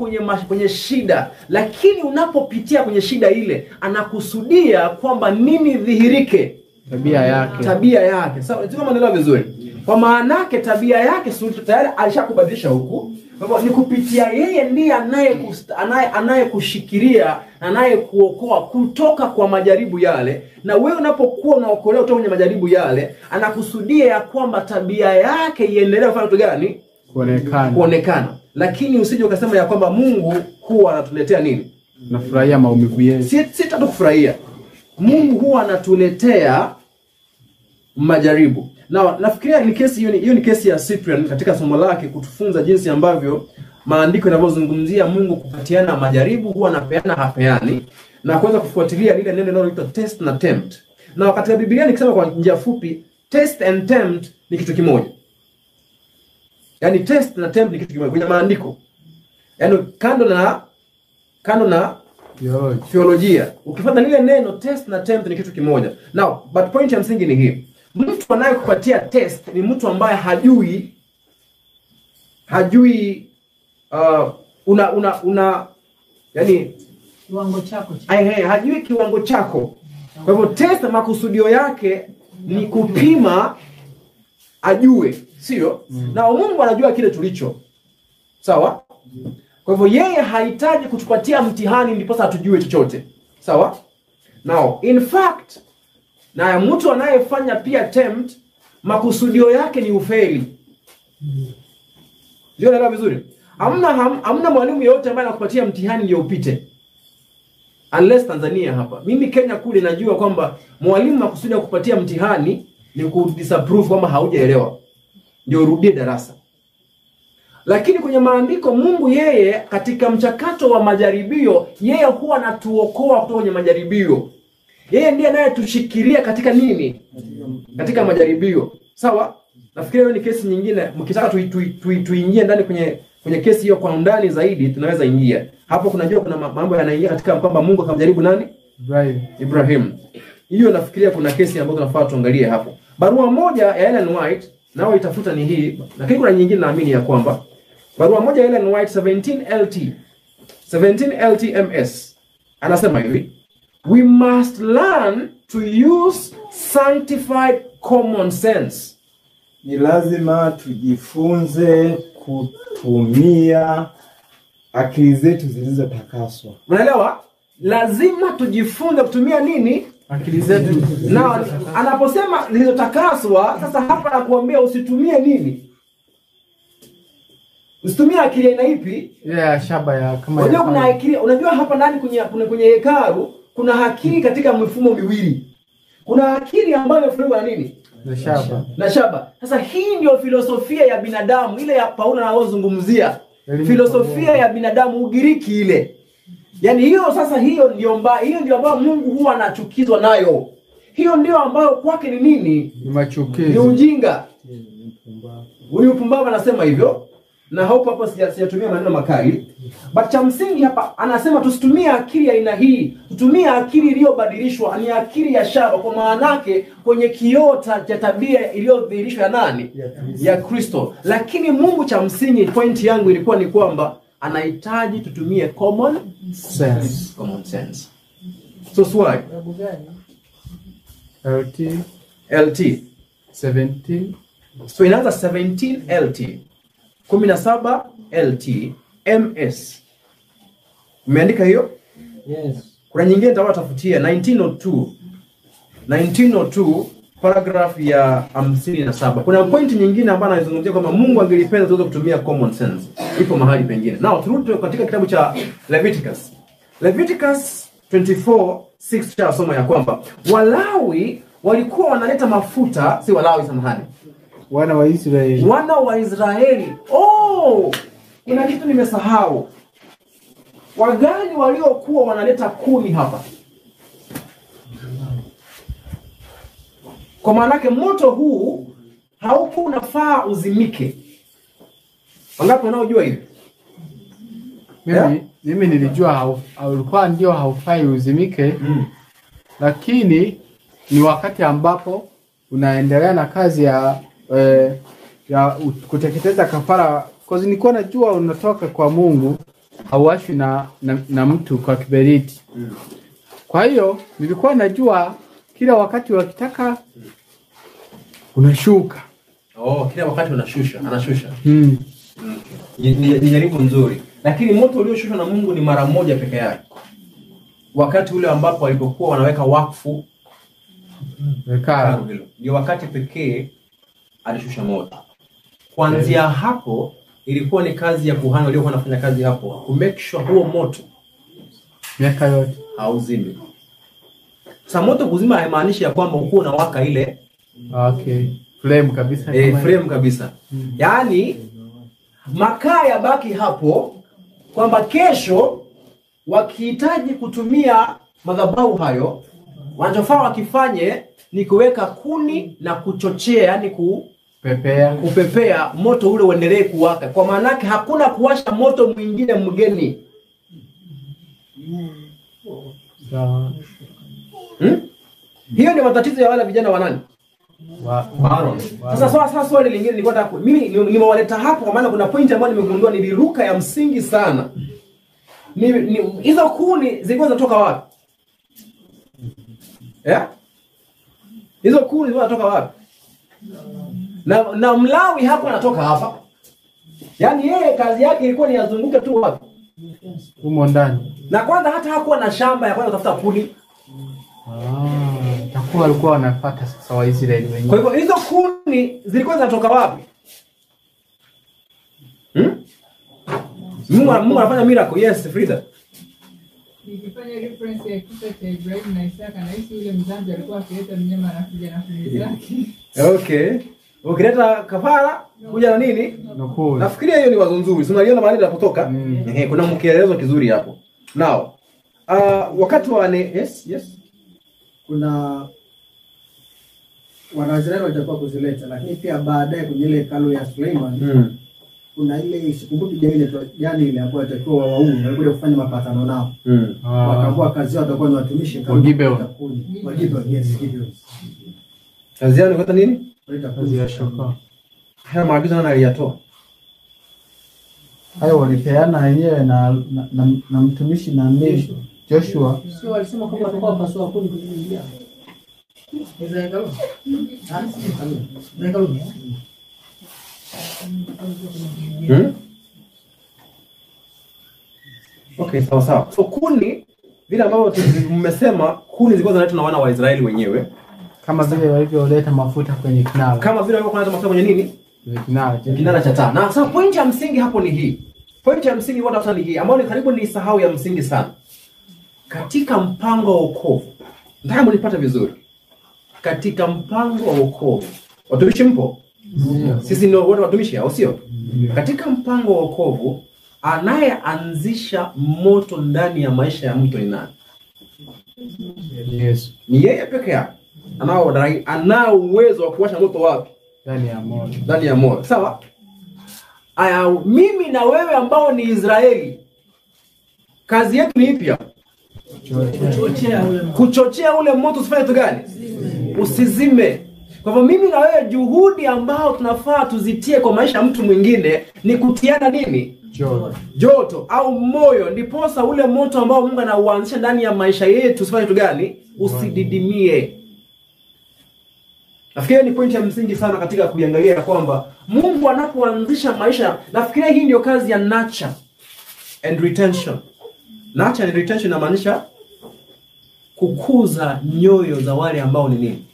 kwenye shida, lakini unapopitia kwenye shida ile, anakusudia kwamba nini dhihirike? Tabia yake. Sawa, sio kama naelewa vizuri. Kwa maana yake tabia yake tayari alishakubadilisha huku. Kwa hivyo ni kupitia yeye ndiye anayekushikilia, anayekuokoa kutoka kwa majaribu yale. Na wewe unapokuwa unaokolewa kutoka kwenye majaribu yale, anakusudia ya kwamba tabia yake iendelee kufanya kitu gani? Kuonekana. Lakini usije ukasema ya kwamba Mungu huwa anatuletea nini? Nafurahia maumivu yetu. Si tatu kufurahia. Mungu huwa anatuletea majaribu. Na nafikiria ni kesi hiyo ni kesi ya Cyprian katika somo lake kutufunza jinsi ambavyo maandiko yanavyozungumzia Mungu kupatiana majaribu, huwa anapeana hapeani, na kuweza kufuatilia lile neno linaloitwa test na tempt. Na katika Biblia nikisema kwa njia fupi, test and tempt ni kitu kimoja. Yaani test na tempt ni kitu kimoja kwenye maandiko. Yaani kando na theolojia. Ukifuata lile neno test na tempt ni kitu kimoja. Now, but point ya msingi ni hii. Mtu anayekupatia test ni mtu ambaye hajui yani kiwango chako. Hajui kiwango chako. Kwa hivyo test makusudio yake ni kupima ajue, sio? Na Mungu anajua kile tulicho. Sawa? Kwa hivyo yeye hahitaji kutupatia mtihani ndipo atujue chochote. Sawa? Now, in fact, na mtu anayefanya pia tempt, makusudio yake ni ufeli. Ndio naelewa vizuri. Hamna mwalimu yeyote ambaye anakupatia mtihani ndio upite. Unless Tanzania hapa. Mimi Kenya kule najua kwamba mwalimu makusudio kupatia mtihani ni kudisapprove kwamba haujaelewa, ndio urudie darasa. Lakini kwenye maandiko Mungu yeye katika mchakato wa majaribio, yeye huwa anatuokoa kutoka kwenye majaribio. Yeye ndiye anayetushikilia katika nini? Katika majaribio. Sawa? Nafikiri hiyo ni kesi nyingine. Mkitaka tuingie ndani kwenye kesi hiyo kwa undani zaidi, tunaweza ingia. Hapo kunajua kuna mambo yanaingia katika kwamba Mungu akamjaribu nani? Ibrahim. Hiyo nafikiria kuna kesi ambayo tunafaa tuangalie hapo. Barua moja ya Ellen White nao itafuta ni hii, lakini kuna nyingine naamini ya kwamba barua moja ya Ellen White 17 LTMS anasema hivi: we must learn to use sanctified common sense. Ni lazima tujifunze kutumia akili zetu zilizotakaswa. Unaelewa? Lazima tujifunze kutumia nini? Akili zetu. Na anaposema zilizotakaswa, sasa hapa nakuambia usitumie nini? Usitumie akili aina ipi? Shaba ya kama unajua ya kuna akili, unajua hapa ndani kwenye hekalu kuna akili katika mifumo miwili. Kuna akili ambayo imefunikwa na nini? Na shaba. Sasa hii ndio filosofia ya binadamu, ile ya Paulo anayozungumzia. Filosofia ya binadamu Ugiriki ile. Yaani hiyo ndio ambayo Mungu huwa anachukizwa nayo. Hiyo ndio ambayo kwake ni nini? Ni machukizo. Ni ujinga. Ni upumbavu anasema hivyo. Na hapo sijatumia maneno makali. But cha msingi hapa anasema tusitumie akili ya aina hii. Tutumie akili iliyobadilishwa, ni akili ya shaba, kwa maana yake kwenye kioo cha tabia iliyodhihirishwa ya nani? Ya Kristo. Lakini Mungu cha msingi, point yangu ilikuwa ni kwamba anahitaji tutumie common sense. So swali. LT. 17. So inaanza 17 LT. 17 LT MS. Umeandika hiyo? Yes. Kuna nyingine nitawatafutia 1902. 1902 paragraph ya 57. Kuna point nyingine ambayo anazungumzia kwamba Mungu angelipenda tuweze kutumia common sense. Ipo mahali pengine. Now turudi katika kitabu cha Leviticus. Leviticus 24:6 cha somo ya kwamba Walawi walikuwa wanaleta mafuta, si Walawi samahani. Wana wa Israeli. Wana wa Israeli. Oh! Kuna kitu nimesahau. Wagani waliokuwa wanaleta kuni hapa? Kwa maana yake moto huu haukuwa unafaa uzimike. Wangapi wanaojua hivi? Mimi nilijua ulikuwa ndio haufai uzimike. Lakini ni wakati ambapo unaendelea na kazi ya kuteketeza kafara, kwa sababu nilikuwa najua unatoka kwa Mungu, hauashwi na mtu kwa kiberiti. Kwa hiyo nilikuwa kila wakati wakitaka unashuka. Oh, kila wakati anashusha. Ni jaribu nzuri. Lakini moto ulioshushwa na Mungu ni mara moja peke yake. Wakati ule ambapo walipokuwa wanaweka wakfu hekalu hilo. Ndio wakati pekee alishusha moto. Kuanzia hapo ilikuwa ni kazi ya kuhani waliokuwa wanafanya kazi hapo, ku make sure huo moto miaka yote hauzimi. Sasa moto kuzima haimaanishi ya kwamba uko unawaka ile flame kabisa. Flame kabisa. Yaani makaa yabaki hapo kwamba kesho wakihitaji kutumia madhabahu hayo, wanachofaa wakifanye ni kuweka kuni na kuchochea, yani kupepea moto ule uendelee kuwaka. Kwa maana yake hakuna kuwasha moto mwingine mgeni. Hiyo ni matatizo ya wale vijana wa nani? Aaron. Sasa swali lingine nilikuwa nataka mimi nimewaleta hapo kwa maana kuna point ambayo nimegundua niliruka ya msingi sana. Hizo kuni zilikuwa zinatoka wapi? Hizo kuni zilikuwa zinatoka wapi? Na Mlawi hapo anatoka hapa. Yaani yeye kazi yake ilikuwa ni yazunguke tu wapi? Humo ndani. Na kwanza hata hakuwa na shamba ya kwenda kutafuta kuni. Takuwa walikuwa wanafuata sasa Waisraeli wenyewe. Kwa hivyo hizo kuni zilikuwa zinatoka wapi? Mungu anafanya miracle. Yes, Frida. Nikifanya reference ya kisa cha Ibrahim na Isaka, na hisi yule mzambi alikuwa akileta mnyama anakuja na kuni zake. Okay. Ukileta kafara kuja na nini? Nafikiria hiyo ni wazo nzuri. Si unaliona mahali linapotoka? Kuna mkielezo kizuri hapo. Now, wakati wa yes. Kuna Wanaisraeli watakuwa kuzileta, lakini pia baadaye kwenye ile hekalu ya Suleiman kuna ile sikumbuki jani ile ambayo itakuwa waume walikuja kufanya mapatano nao. Wakaamua kazi yao watakuwa ni watumishi kama Gibeon. Yes, Gibeon. Kazi yao ni nini? Kazi ya shoka. Haya maagizo nani aliyatoa? Hayo walipeana wenyewe na mtumishi na mimi Joshua. Sio walisema kwamba watakuwa pasua kuni kuingia. Okay, sawa. So kuni vile ambavyo mmesema kuni zilikuwa zinaletwa na wana wa Israeli wenyewe, kama vile walivyoleta mafuta kwenye kinara. Kama vile walikuwa wanaleta mafuta kwenye nini? Kinara cha taa. Na sasa point ya msingi hapo ni hii. Point ya msingi watu ni hii ambayo ni karibu ni sahau ya msingi sana. Katika mpango wa wokovu. Ndio mlipata vizuri. Katika mpango wa wokovu. Watumishi mpo? Sisi ndio wote watumishi au sio? Katika mpango wa wokovu, anayeanzisha moto ndani ya maisha ya mtu ni nani? Yesu. Ni yeye peke yake. Anao uwezo wa kuwasha moto wapi? Ndani ya moyo. Sawa? Mimi na wewe ambao ni Israeli, kazi yetu ni ipi? Kuchochea ule moto usifanye kitu gani? Usizime. Kwa hivyo mimi na wewe juhudi ambao tunafaa tuzitie kwa maisha ya mtu mwingine ni kutiana nini? Joto au moyo, ndiposa ule moto ambao Mungu anauanzisha ndani ya maisha yetu usifanye kitu gani? Usididimie. Nafikiri ni pointi ya msingi sana katika kuiangalia kwamba Mungu anapoanzisha maisha, nafikiri hii ndio kazi ya nurture and retention. Nurture and retention inamaanisha kukuza nyoyo za wale ambao ni nini?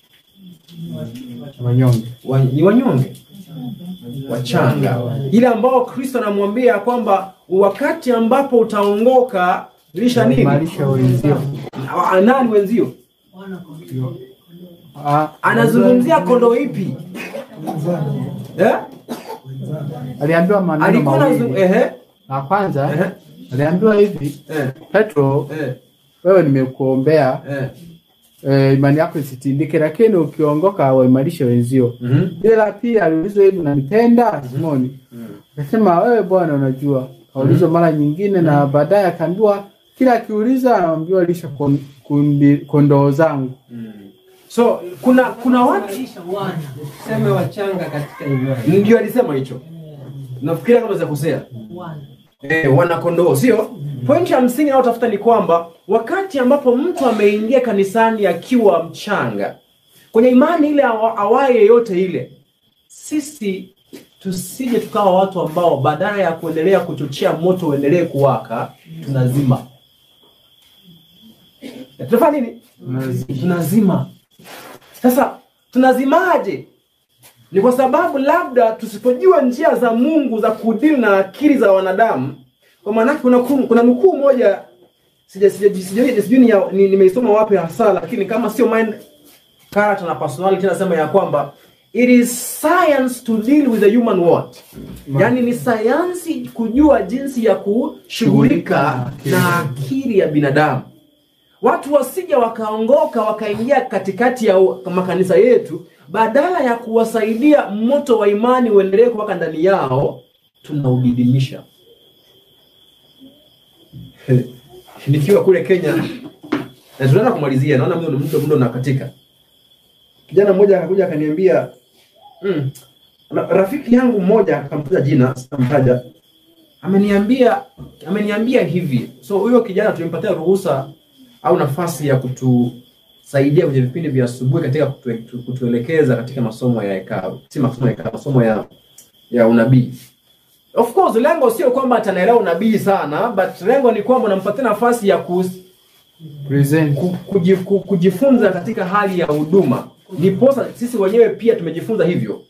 Wanyonge. Ni wanyonge. Wachanga. Ile ambao Kristo anamwambia kwamba wakati ambapo utaongoka lisha nini? Malisha wenzio. Nani wenzio? Anazungumzia kondoo ipi? Aliambiwa maneno mawili. Na kwanza aliambiwa hivi, Petro, wewe nimekuombea imani yako isitindike, lakini ukiongoka waimarishe wenzio. Ile la pili aliulizwa hivi, unanipenda Simoni? Akasema wewe Bwana unajua. Kaulizwa mara nyingine na baadaye akaambiwa kila akiuliza anaambiwa lisha kondoo zangu. So kuna watu sema wachanga katika imani. ndio alisema hicho. Nafikiria kama za kusema. Wana kondoo, sio? Pointi ya msingi na utafuta ni kwamba wakati ambapo mtu ameingia kanisani akiwa mchanga, kwenye imani ile awaye yote ile, sisi tusije tukawa watu ambao badala ya kuendelea kuchochea moto uendelee kuwaka, tunazima. Tunafanya nini? Tunazima. Sasa tunazimaje? Ni kwa sababu labda tusipojua njia za Mungu za kudili na akili za wanadamu. Kwa maana kuna nukuu moja sijui nimeisoma wapi hasa, lakini kama sio mind character na personality nasema ya kwamba it is science to deal with the human what. Yani ni sayansi kujua jinsi ya kushughulika na akili ya binadamu. Watu wasija wakaongoka wakaingia katikati ya makanisa yetu, badala ya kuwasaidia moto wa imani uendelee kuwaka ndani yao, tunaudidimisha. Nikiwa kule Kenya, na tunaanza kumalizia, naona muda unakatika. Kijana mmoja akakuja akaniambia, rafiki yangu mmoja akamtaja jina, sitamtaja. Ameniambia hivi. So huyo kijana tulimpatia ruhusa au nafasi ya kutusaidia kwenye vipindi vya asubuhi katika kutuelekeza katika masomo ya hekalu. Si masomo ya hekalu, masomo ya unabii. Of course lengo sio kwamba atanaelewa unabii sana, but lengo ni kwamba unampatia nafasi ya kujifunza katika hali ya huduma. Niposa sisi wenyewe pia tumejifunza hivyo.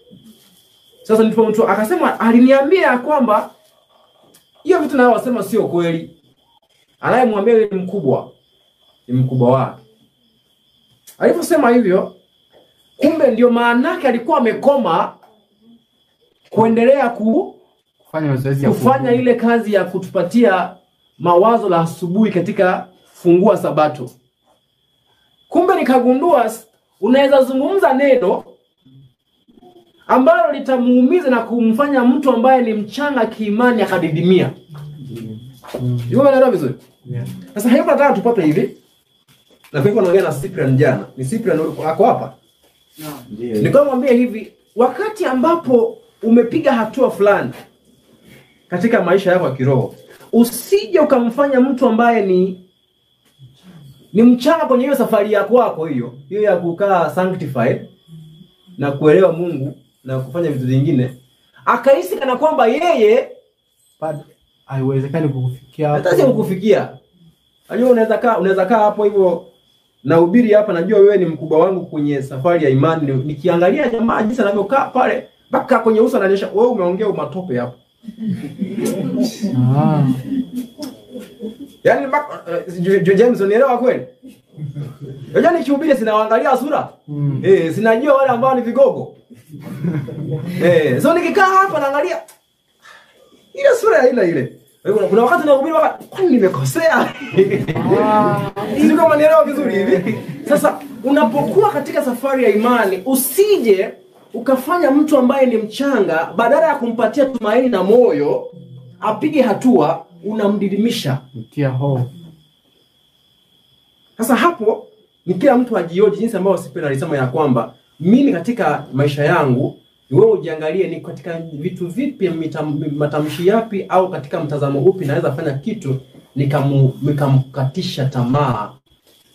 Sasa ndipo mtu akasema, aliniambia kwamba hiyo vitu nao wasema sio kweli. Anayemwambia ni mkubwa wake. Aliposema hivyo, kumbe ndio maana yake alikuwa amekoma kuendelea kufanya ile kazi ya kutupatia mawazo la asubuhi katika fungua Sabato. Kumbe nikagundua unaweza zungumza neno ambalo litamuumiza na kumfanya mtu ambaye ni mchanga kiimani akadidimia. Yuko unaelewa vizuri? Sasa hebu nataka tupate hivi. Na kwa hivyo naongea na Cyprian jana. Ni Cyprian ako hapa? Ndio. Nikamwambia hivi, wakati ambapo umepiga hatua fulani katika maisha yako ya kiroho, usije ukamfanya mtu ambaye ni mchanga kwenye hiyo safari yako hiyo ya kukaa sanctified na kuelewa Mungu na kufanya vitu vingine, akahisi kana kwamba yeye haiwezekani kukufikia hapo. Hata si kukufikia. Unajua unaweza kaa hapo hivyo na hubiri hapa, najua wewe ni mkubwa wangu kwenye safari ya imani. Nikiangalia jamaa jinsi anavyokaa pale, mpaka kwenye uso anaonyesha wewe umeongea umatope hapo. Yaani James unielewa kweli? Unajua nikihubiri sinaangalia sura. Sinajua wale ambao ni vigogo. So nikikaa hapa naangalia ile sura ile. Kuna wakati nahubiri kwani nimekosea? Sio kama nielewa vizuri hivi. Sasa unapokuwa katika safari ya imani, usije ukafanya mtu ambaye ni mchanga, badala ya kumpatia tumaini na moyo apige hatua, unamdidimisha, mtia hofu. Sasa hapo ni kila mtu ajioje jinsi ambao Cyprian alisema ya kwamba mimi katika maisha yangu, wewe ujiangalie ni katika vitu vipi, matamshi yapi au katika mtazamo upi naweza fanya kitu nikamkatisha tamaa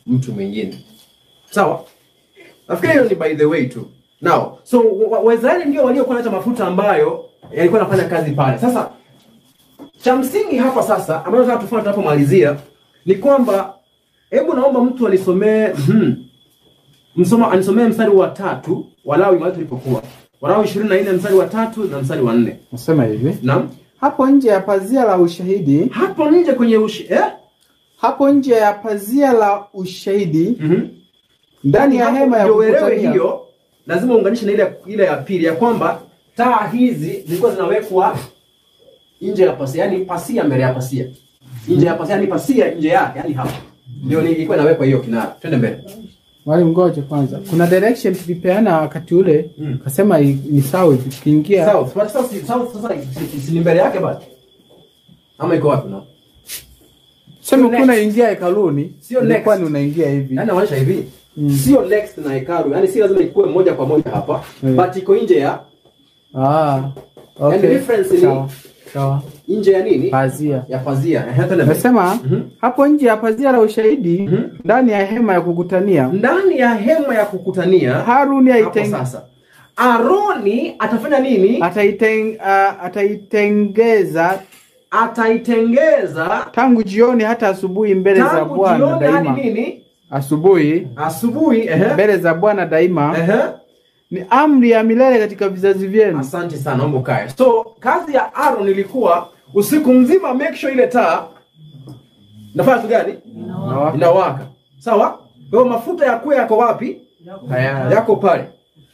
mtu mwingine. Sawa? Nafikiri hiyo ni by the way tu. Now, so Waisraeli ndio waliokuwa na mafuta ambayo yalikuwa yanafanya kazi pale. Sasa cha msingi hapa sasa ambayo tunataka tufanye tunapomalizia ni kwamba hebu naomba mtu alisomee anisomee mstari wa 3 Walawi mahali tulipokuwa. Walawi 24 mstari wa 3 na mstari wa 4. Nasema hivi. Naam. Hapo nje ya pazia la ushahidi. Hapo nje kwenye Hapo nje ya pazia la ushahidi. Ndani ya hema ya kukutania. Hiyo lazima uunganishe na ile ya pili ya kwamba taa hizi zilikuwa zinawekwa nje ya pasia, yani pasia mbele ya pasia. Nje ya pasia, yani pasia nje yake, yani hapa. Ndio ilikuwa inawekwa hiyo kinara. Twende mbele. Mwalimu ngoja kwanza. Kuna direction tulipeana wakati ule, kasema ni sawa tukiingia. South. But south sasa si mbele yake basi. Ama iko wapi na? Sema kuna ingia hekaluni, sio next. Kwani unaingia hivi? Yaani anaonyesha hivi. Sio next na hekalu. Yaani si lazima ikuwe moja kwa moja hapa, but iko nje ya. Okay. And the difference ni sawa. Nje ya nini? Pazia. Ya pazia. Nasema hapo nje ya pazia la ushahidi, ndani ya hema ya kukutania. Ndani ya hema ya kukutania, Haruni sasa. Aroni atafanya nini? Ataitengeza tangu jioni hata asubuhi mbele za Bwana daima. Nini? Asubuhi mbele za Bwana daima. Ni amri ya milele katika vizazi vyenu. Asante sana, naomba ukae. So kazi ya Aaron ilikuwa usiku mzima make sure ile taa nafanya kitu gani? Inawaka. Sawa? Kwa hiyo mafuta yako wapi? Yako pale.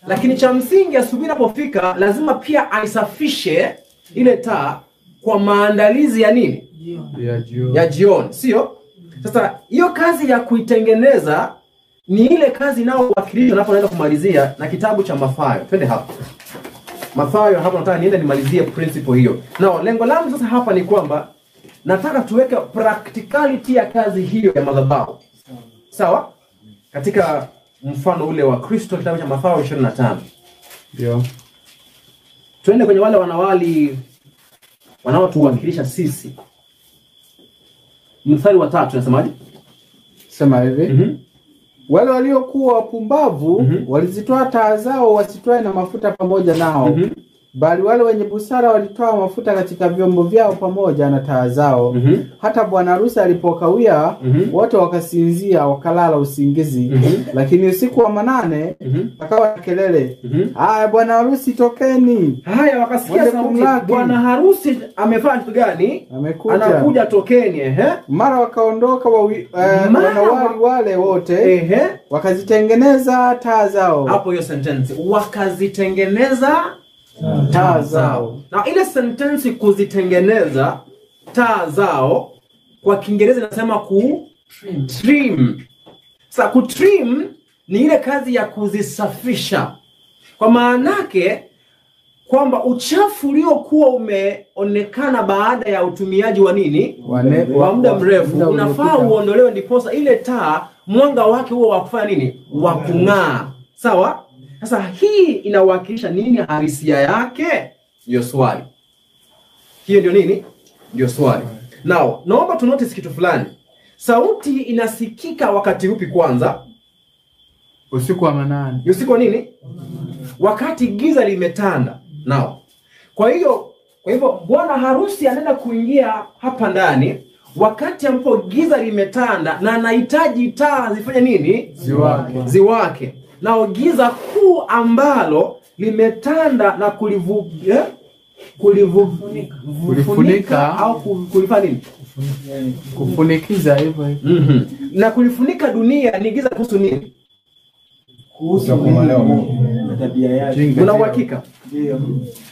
Lakini cha msingi asubuhi inapofika lazima pia aisafishe ile taa kwa maandalizi ya nini? Ya jioni, sio? Sasa hiyo kazi ya kuitengeneza ni ile kazi nao wakilisha napoenda kumalizia na kitabu cha Mathayo. Twende hapa. Mathayo hapa nataka niende nimalizie principle hiyo. Now lengo langu sasa hapa ni kwamba nataka tuweke practicality ya kazi hiyo ya madhabahu. Sawa? Katika mfano ule wa Kristo kitabu cha Mathayo 25. Ndio. Twende kwenye wale wanawali wanaotuwakilisha sisi. Mstari wa 3 unasemaje? Sema hivi. Wale waliokuwa wapumbavu walizitoa taa zao wasitoe na mafuta pamoja nao. Bali wale wenye busara walitoa mafuta katika vyombo vyao pamoja na taa zao. Hata bwana harusi alipokawia, wote wakasinzia wakalala usingizi. Lakini usiku wa manane akawa kelele. Haya bwana harusi tokeni. Haya wakasikia sauti. Bwana harusi amefanya kitu gani? Anakuja tokeni. Mara wakaondoka wanawali wale wote. Wakazitengeneza taa zao. Hapo hiyo sentence. Wakazitengeneza taa zao. Na ile sentence kuzitengeneza taa zao kwa Kiingereza inasema trim. Sasa kutrim ni ile kazi ya kuzisafisha. Kwa maanake kwamba uchafu uliokuwa umeonekana baada ya utumiaji wa nini? Wa muda mrefu unafaa uondolewe ndiposa ile taa mwanga wake huo wa kufanya nini? Wa kung'aa. Sawa? Sasa hii inawakilisha nini harisia yake? Ndio swali. Hiyo ndio nini? Ndio swali. Now, naomba tu notice kitu fulani. Sauti inasikika wakati upi kwanza? Usiku wa manane. Usiku wa nini? Wakati giza limetanda. Now, kwa hivyo bwana harusi anaenda kuingia hapa ndani wakati ambapo giza limetanda na anahitaji taa zifanye nini? Ziwake. Na giza kuu ambalo limetanda na kulifunika au kulifanya nini? Kufunikiza hivyo. Na kulifunika dunia ni giza kuhusu nini? Kuhusu tabia yake. Una uhakika? Ndio.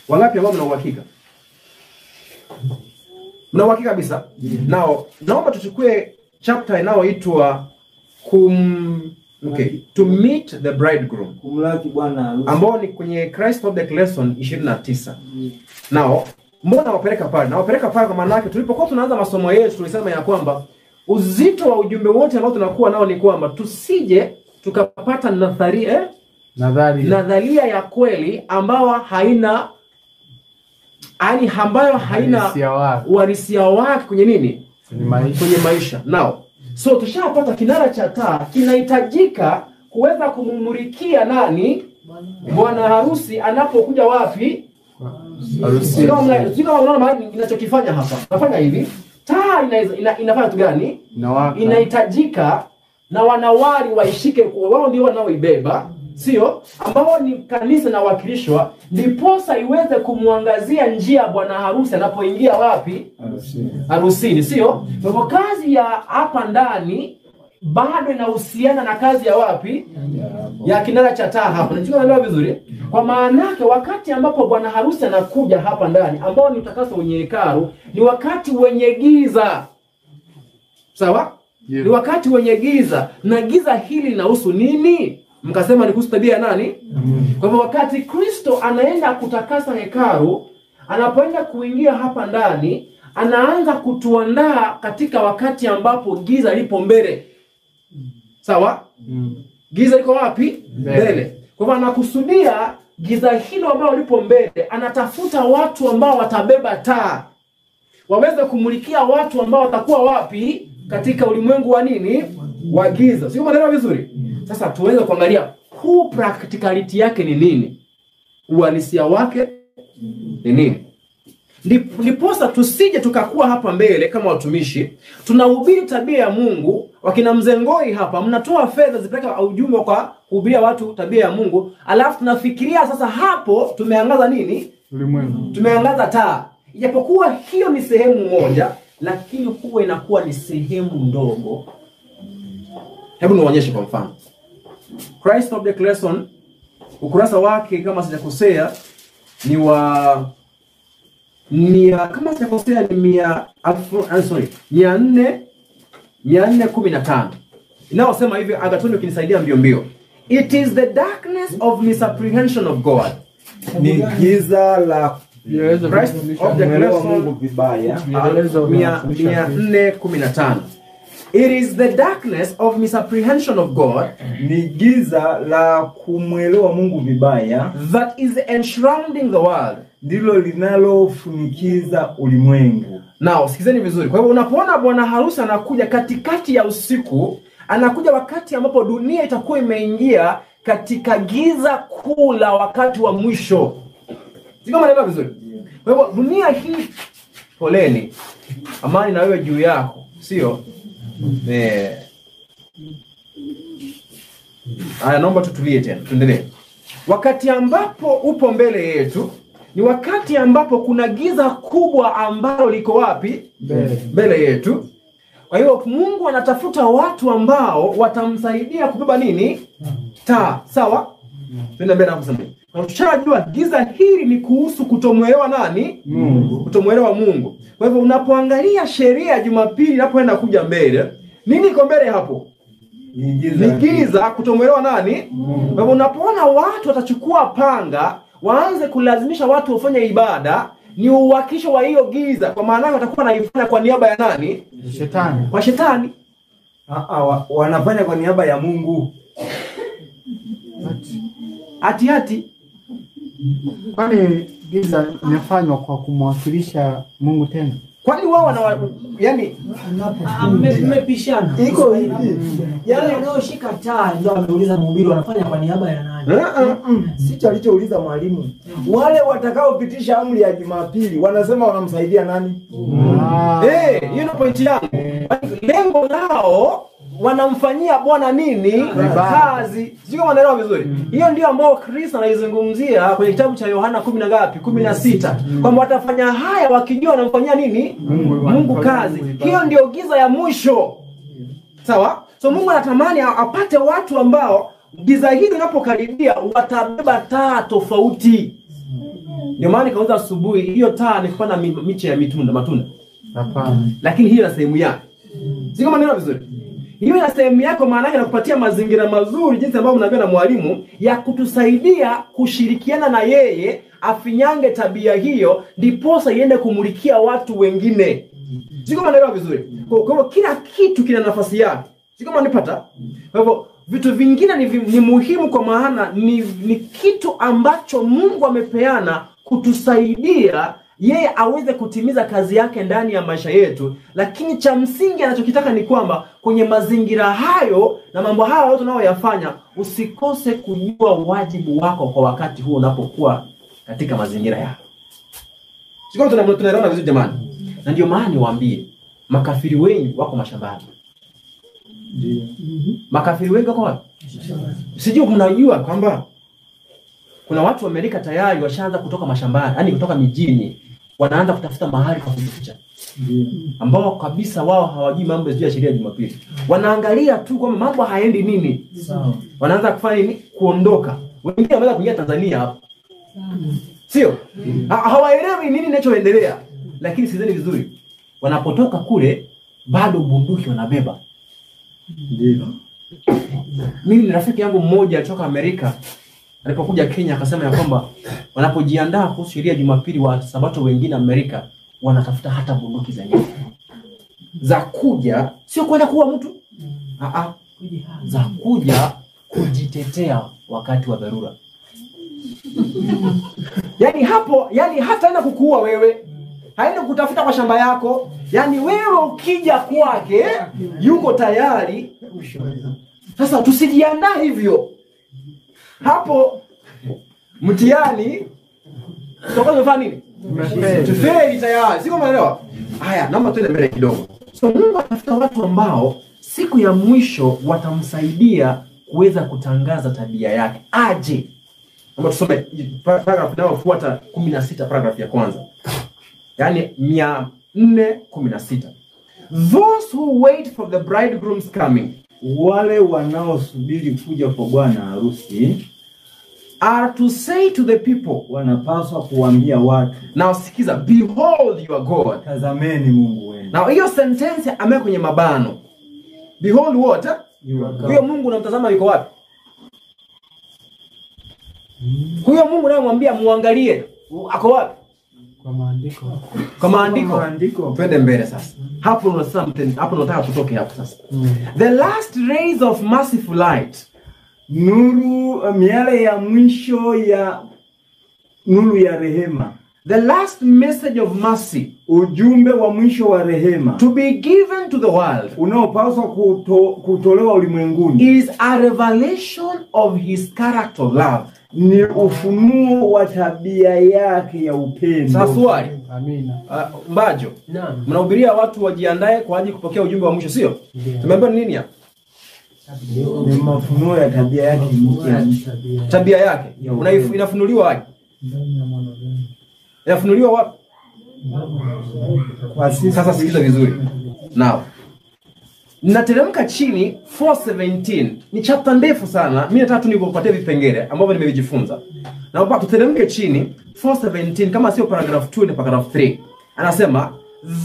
Wangapi ambao mna uhakika? Mna uhakika kabisa? Nao naomba tuchukue chapter inayoitwa to meet the bridegroom. Kumlaki bwana harusi. Ambao ni kwenye Christ Object Lesson 29. Nao mbona wapeleka pale? Na wapeleka pale kwa maana yake tulipokuwa tunaanza masomo yetu tulisema ya kwamba uzito wa ujumbe wote ambao tunakuwa nao ni kwamba tusije tukapata nadharia ya kweli ambayo haina uhalisia wake kwenye nini? Kwenye maisha. Nao so tushapata kinara cha taa kinahitajika kuweza kumumulikia nani? bwana harusi anapokuja wapi? Harusi. Sio kama unaona mahali ninachokifanya hapa. Nafanya hivi. Taa inafanya kitu gani? Inawaka. Inahitajika na wanawali waishike, wao ndio wanaoibeba, sio? Ambao ni kanisa na wakilishwa, ndiposa iweze kumwangazia njia bwana harusi anapoingia wapi? Harusini, sio? Kwa hivyo kazi ya hapa ndani bado inahusiana na kazi ya wapi? Ya kinara cha taa hapa. Naelewa vizuri? Kwa maana yake wakati ambapo bwana harusi anakuja hapa ndani, ambao ni utakaso wenye hekalu, ni wakati wenye giza. Sawa? Yeah. Ni wakati wenye giza. Na giza hili linahusu nini? Mkasema ni kuhusu tabia ya nani? Kwa hivyo wakati Kristo anaenda kutakasa hekalu, anapoenda kuingia hapa ndani, anaanza kutuandaa katika wakati ambapo giza lipo mbele. Sawa? Giza liko wapi? Mbele. Kwa hivyo anakusudia giza hilo ambalo lipo mbele, anatafuta watu ambao watabeba taa, waweze kumulikia watu ambao watakuwa wapi? Katika ulimwengu wa nini? Wa giza. Sio maneno vizuri? Sasa tuweze kuangalia huu practicality yake ni nini? Uhalisia wake ni nini? Ndiposa tusije tukakuwa hapa mbele kama watumishi tunahubiri tabia ya Mungu. Wakina Mzengoi hapa mnatoa fedha zipeleka ujumbe kwa kuhubiria watu tabia ya Mungu, alafu tunafikiria sasa hapo tumeangaza nini? Ulimwengu. Tumeangaza taa. Ijapokuwa hiyo ni sehemu moja, lakini huwa inakuwa ni sehemu ndogo. Hebu niwaonyeshe kwa mfano. Christ Object Lesson, ukurasa wake kama sijakosea ni kama sijakosea ni 415. Inaosema hivi, Agatoni ukinisaidia mbio mbio. It is the darkness of misapprehension of God. Ni giza la Christ Object Lesson Mungu vibaya. 415. It is the darkness of misapprehension of God. Ni giza la kumwelewa Mungu vibaya. That is enshrouding the world. Ndilo linalofunikiza ulimwengu. Now, sikizeni vizuri. Kwa hivyo unapoona bwana harusi anakuja katikati ya usiku, anakuja wakati ambapo dunia itakuwa imeingia katika giza kuu la wakati wa mwisho. Sio maneno vizuri. Kwa hivyo dunia hii, poleni, amani na wewe juu yako, sio? Aya, naomba tutulie tena. Tuendelee. Wakati ambapo upo mbele yetu ni wakati ambapo kuna giza kubwa ambalo liko wapi? Mbele yetu. Kwa hiyo Mungu anatafuta watu ambao watamsaidia kubeba nini? Taa. Sawa? Twende mbele na kusema. Tunajua giza hili ni kuhusu kutomuelewa nani? Mungu. Kutomuelewa Mungu. Kwa hivyo unapoangalia sheria ya Jumapili inapoenda kuja mbele, nini iko mbele hapo? Ni giza, kutomuelewa nani? Kwa hivyo unapoona watu watachukua panga, waanze kulazimisha watu wafanye ibada, ni uwakilisho wa hiyo giza. Kwa maana watakuwa naifanya kwa niaba ya nani? Shetani. Kwa shetani. Wanafanya kwa niaba ya Mungu. Hati. Kwani giza imefanywa kwa kumwakilisha Mungu tena? Kwani wao yani mmepishana. Iko hivi. Yale wanaoshika taa ndio ameuliza mhubiri wanafanya kwa niaba ya nani? Sicho alichouliza mwalimu. Wale watakaopitisha amri ya Jumapili wanasema wanamsaidia nani? Hiyo ndio point yangu. Lengo lao wanamfanyia Bwana nini? Kazi. Sio kama naelewa vizuri. Hiyo ndio ambayo Kristo anaizungumzia kwenye kitabu cha Yohana 16. Kwamba watafanya haya wakijua wanamfanyia nini? Mungu kazi. Hiyo ndio giza ya mwisho. Sawa? So Mungu anatamani apate watu ambao giza hili linapokaribia watabeba taa tofauti. Ndio maana kauza asubuhi hiyo taa ni kupanda miche ya matunda. Hapana. Lakini hiyo na sehemu yake. Sio kama naelewa vizuri. Hiyo ina sehemu yako, maana yake nakupatia mazingira mazuri jinsi ambavyo mnaambia na mwalimu ya kutusaidia kushirikiana na yeye afinyange tabia hiyo ndiposa iende kumulikia watu wengine. Sio kama naelewa vizuri. Kwa hivyo kila kitu kina nafasi yake. Sio kama nipata. Kwa hivyo vitu vingine ni muhimu kwa maana ni kitu ambacho Mungu amepeana kutusaidia yeye aweze kutimiza kazi yake ndani ya maisha yetu, lakini cha msingi anachokitaka ni kwamba kwenye mazingira hayo na mambo hayo yote unayoyafanya, usikose kujua wajibu wako kwa wakati huo unapokuwa katika mazingira yako. Siko tunaelewana vizuri jamani? Na ndio maana niwaambie, makafiri wengi wako mashambani. Ndio. Makafiri wengi wako wapi? Sijui mnajua kwamba kuna watu wa Amerika tayari washaanza kutoka mashambani, yani kutoka mijini, wanaanza kutafuta mahali pa kujificha. Ndio. Ambao kabisa wao hawajui mambo ya sheria ya Jumapili. Wanaangalia tu kwamba mambo haendi nini. Sawa. Wanaanza kufanya nini? Kuondoka. Wengine wameanza kuingia Tanzania hapo. Sio? Hawaelewi nini kinachoendelea. Lakini sizeni vizuri. Wanapotoka kule bado bunduki wanabeba. Ndio. Mimi ni rafiki yangu mmoja kutoka Amerika. Alipokuja Kenya akasema ya kwamba wanapojiandaa kuhusu sheria ya Jumapili, wa Sabato wengine Amerika wanatafuta hata bunduki za kuja, sio kwenda kuua mtu. Za kuja kujitetea wakati wa dharura. Yani hapo, yani hataenda kukuua wewe. Haenda kutafuta kwa shamba yako. Yani wewe ukija kwake yuko tayari. Sasa tusijiandaa hivyo. Hapo mtihani tutakuwa tumefanya nini? Tufeli tayari. Siko maelewa? Haya, naomba tuende mbele kidogo. So Mungu anatafuta watu ambao siku ya mwisho watamsaidia kuweza kutangaza tabia yake. Aje. Naomba tusome paragraph inayofuata 16, paragraph ya kwanza. Yaani 416. Those who wait for the bridegroom's coming, Wale wanaosubiri kuja kwa bwana harusi, are to say to the people, wanapaswa kuambia watu, now sikiza, behold your God. tazameni Mungu wenu. Now hiyo sentence ambayo kwenye mabano, behold what? Huyo Mungu unamtazama yuko wapi? Huyo Mungu unayemwambia muangalie ako wapi? Kwa maandiko. Twende mbele sasa. Hapo unataka tutoke hapo sasa. The last rays of merciful light, Nuru, miale ya mwisho ya nuru ya rehema. the last message of mercy Ujumbe wa mwisho wa rehema to be given to the world unaopaswa kutolewa ulimwenguni is a revelation of his character of love. ni ufunuo wa tabia yake ya upendo. Sasa swali, Amina. Mbajo, mnahubiria watu wajiandae kwa ajili kupokea ujumbe wa mwisho, sio? Tumeambiwa nini hapa? Ni mafunuo ya tabia yake mpya. Tabia yake inafunuliwa wapi? Inafunuliwa wapi? Kwa sisi Sasa sikiza vizuri. Now, nateremka chini 4:17. Ni chapter ndefu sana. Mimi nataka tu nikupatie vipengele ambavyo nimevijifunza. Naomba tuteremke chini 4:17, kama sio paragraph 2 ni paragraph 3. Anasema,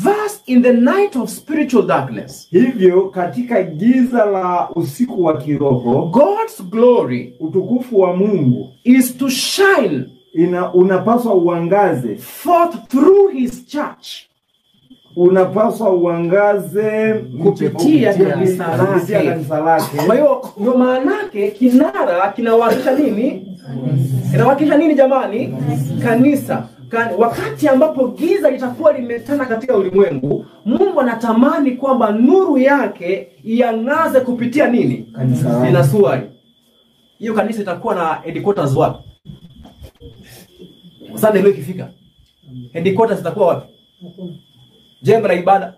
thus in the night of spiritual darkness, hivyo katika giza la usiku wa kiroho, God's glory utukufu wa Mungu is to shine unapaswa uangaze forth through his church, unapaswa uangaze kupitia kanisa lake. Kwa hiyo ndio maana yake kinara kinawakilisha nini? Inawakilisha nini jamani? Kanisa. Wakati ambapo giza litakuwa limetanda katika ulimwengu, Mungu anatamani kwamba nuru yake iangaze kupitia nini? Kanisa. Ina swali. Hiyo kanisa itakuwa na headquarters wapi? Sasa leo ikifika, headquarters itakuwa wapi? Jengo la ibada?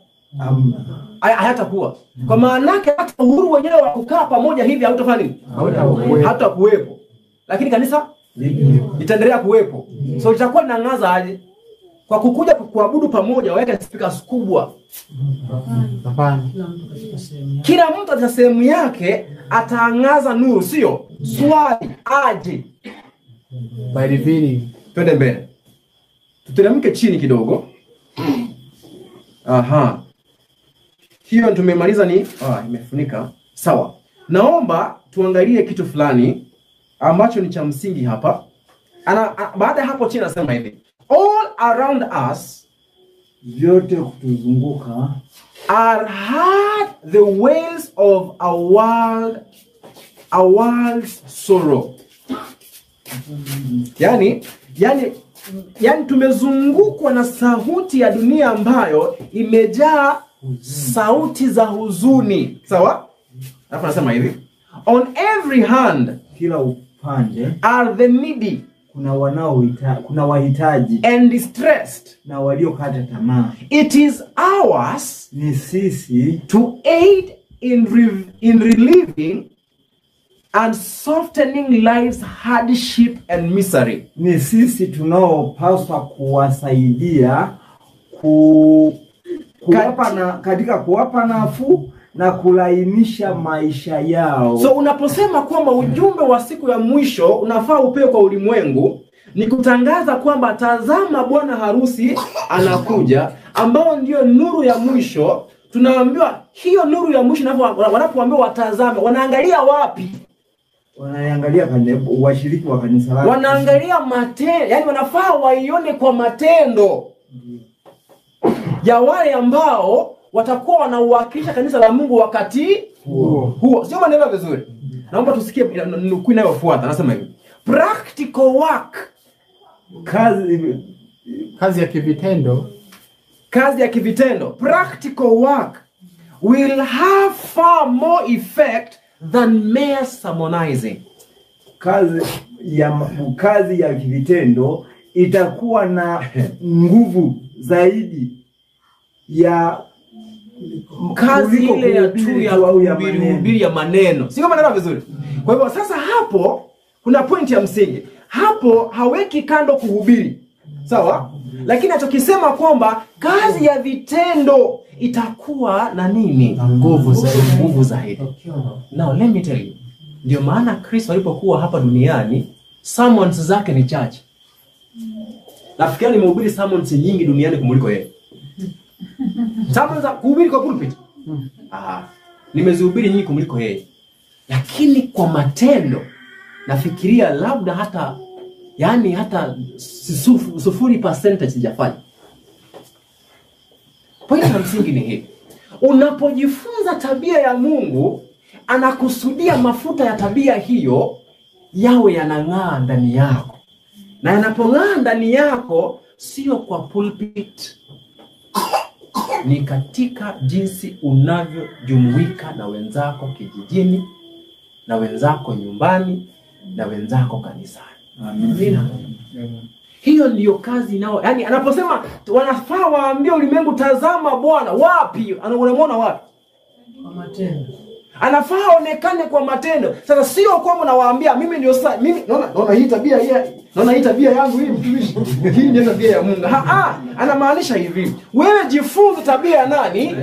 Hayatakuwa. Kwa maana yake hata uhuru wenyewe wa kukaa pamoja hivi hautafanya nini? Hata kuwepo. Lakini kanisa itaendelea kuwepo. So litakuwa linangaza aje? Kwa kukuja kuabudu pamoja, waweke speakers kubwa. Hapana. Kila mtu ata sehemu yake ataangaza nuru, sio? Swali aje? By revealing. Twende mbele. Tuteremke chini kidogo. Aha. Hiyo tumemaliza ni imefunika. Sawa. Naomba tuangalie kitu fulani ambacho ni cha msingi hapa. Baada ya hapo chini anasema hivi. All around us, vyote kutuzunguka, are heard the wails of a world's sorrow. Yani yani tumezungukwa na sauti ya dunia ambayo imejaa sauti za huzuni. Sawa? Alafu nasema hivi, on every hand, kila upande are the needy, kuna wahitaji and distressed. na waliokata tamaa. It is ours, Ni sisi to aid in relieving and softening life's hardship and misery. ni sisi tunaopaswa kuwasaidia katika kuwapa nafuu na kulainisha maisha yao. So unaposema kwamba ujumbe wa siku ya mwisho unafaa upewe kwa ulimwengu, ni kutangaza kwamba tazama bwana harusi anakuja, ambao ndio nuru ya mwisho. Tunaambiwa hiyo nuru ya mwisho, wanapoambiwa watazame, wanaangalia wapi? Wanaangalia washiriki wa kanisa lake. Wanaangalia matendo, yani wanafaa waione kwa matendo ya wale ambao watakuwa wanauwakilisha kanisa la Mungu wakati huo. Sio maneno vizuri. Naomba tusikie nukuu inayofuata. Anasema hivi, practical work, kazi ya kivitendo, practical work will have far more effect than mere sermonizing. Kazi ya kivitendo itakuwa na nguvu zaidi ya kazi ile ya tu ya kuhubiri ya maneno. Sio maneno vizuri. Kwa hivyo sasa hapo kuna point ya msingi. Hapo haweki kando kuhubiri. Sawa? Lakini atokisema kwamba kazi ya vitendo itakuwa na nini? Nguvu zaidi. Now let me tell you. Ndio maana Kristo alipokuwa hapa duniani, sermons zake ni chache. Nafikiri nimehubiri sermons nyingi duniani kumuliko yeye. Sermons za kuhubiri kwa pulpit. Nimezihubiri nyingi kumuliko yeye. Lakini kwa matendo nafikiria labda hata 0% sijafanya. Point ya msingi ni hii. Unapojifunza tabia ya Mungu, anakusudia mafuta ya tabia hiyo yawe yanang'aa ndani yako. Na yanapong'aa ndani yako sio kwa pulpit, ni katika jinsi unavyojumuika na wenzako kijijini, na wenzako nyumbani, na wenzako kanisani. Amina. Hiyo ndiyo kazi nao. Yani anaposema wanafaa waambie ulimwengu tazama Bwana, wapi? Unamwona wapi? Kwa matendo. Anafaa aonekane kwa matendo. Sasa sio kwamba nawaambia mimi ndio sasa mimi naona hii tabia yangu hii mtumishi. Hii ndio tabia ya Mungu. Anamaanisha hivi. Wewe jifunze tabia ya nani?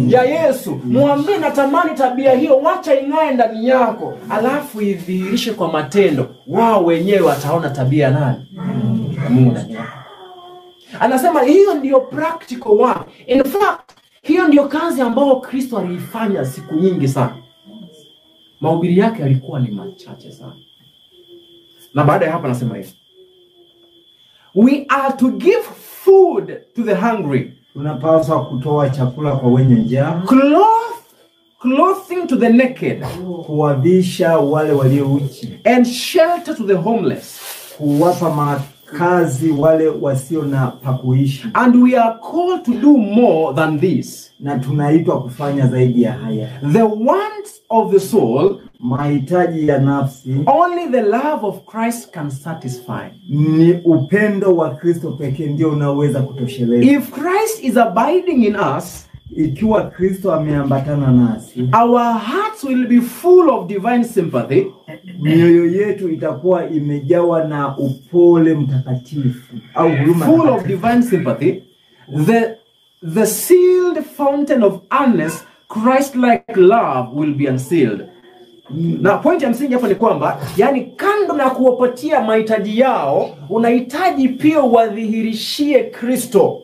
Ya Yesu. Mwambie natamani tabia hiyo, wacha ing'ae ndani yako. Alafu idhihirishe kwa matendo. Wao wenyewe wataona tabia nani? Mungu ndani yako. Anasema hiyo ndio practical work. In fact, hiyo ndio kazi ambayo Kristo aliifanya siku nyingi sana. Mahubiri yake yalikuwa ni machache sana. Na baada ya hapa anasema hivi, we are to give food to the hungry. Tunapaswa kutoa chakula kwa wenye njaa. Clothing to the naked. Kuwavisha wale walio uchi. And shelter to the homeless. Kuwapa makazi wale wasio na pa kuishi. And we are called to do more than this. Na tunaitwa kufanya zaidi ya haya. The wants of the soul, mahitaji ya nafsi, only the love of Christ can satisfy. Ni upendo wa Kristo pekee ndio unaweza kutosheleza. If Christ is abiding in us, ikiwa Kristo ameambatana nasi, our hearts will be full of divine sympathy. Mioyo yetu itakuwa imejawa na upole mtakatifu au huruma. Full of divine sympathy. The sealed fountain of earnest Christ-like love will be unsealed. Na point ya msingi hapa ni kwamba, yani kando na kuwapatia mahitaji yao, unahitaji pia wadhihirishie Kristo.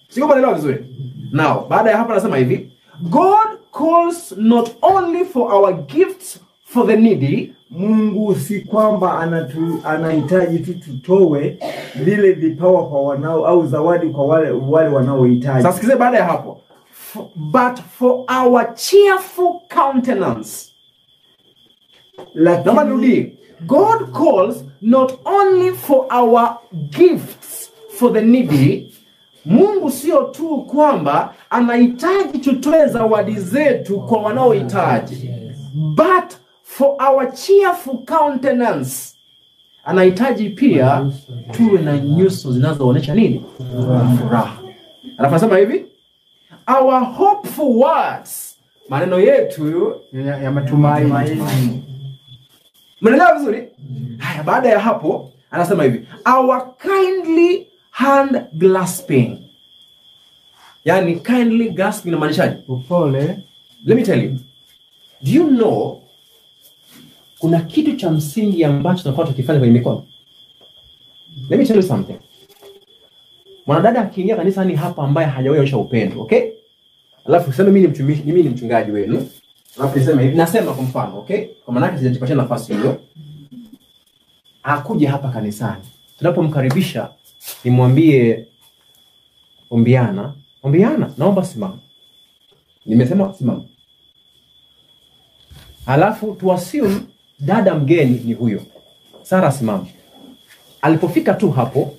Siko maneno vizuri? Now, baada ya hapa anasema hivi, God calls not only for our gifts for the needy. Mungu si kwamba anahitaji tu tutoe vile vipawa kwa wanao au zawadi kwa wale wanaohitaji. Sasa sikize baada ya hapo. But for our cheerful countenance. Lakini God calls not only for our gifts for the needy. Mungu sio tu kwamba anahitaji tutoe zawadi zetu kwa wanaohitaji, but for our cheerful countenance. Anahitaji pia tuwe na nyuso zinazoonyesha nini? Furaha. Anasema hivi, our hopeful words, maneno yetu ya matumaini. Mnaelewa vizuri? Haya, baada ya hapo anasema hivi, our kindly hand grasping. Yani kindly grasping inamaanishaje? Upole. Let me tell you. Do you know kuna kitu cha msingi ambacho tunafaa tukifanya kwenye mikono? Let me tell you something. Mwanadada akiingia kanisani hapa ambaye hajaonyesha upendo, okay? Alafu useme mimi ni mchungaji wenu. Alafu niseme hivi, nasema kwa mfano, okay? Kwa maana yake sijajipatia nafasi hiyo. Akuje hapa kanisani. Tunapomkaribisha nimwambie Ombiana, naomba simama. Nimesema simama. Alafu tuassume dada mgeni ni huyo. Sara simama. Alipofika tu hapo,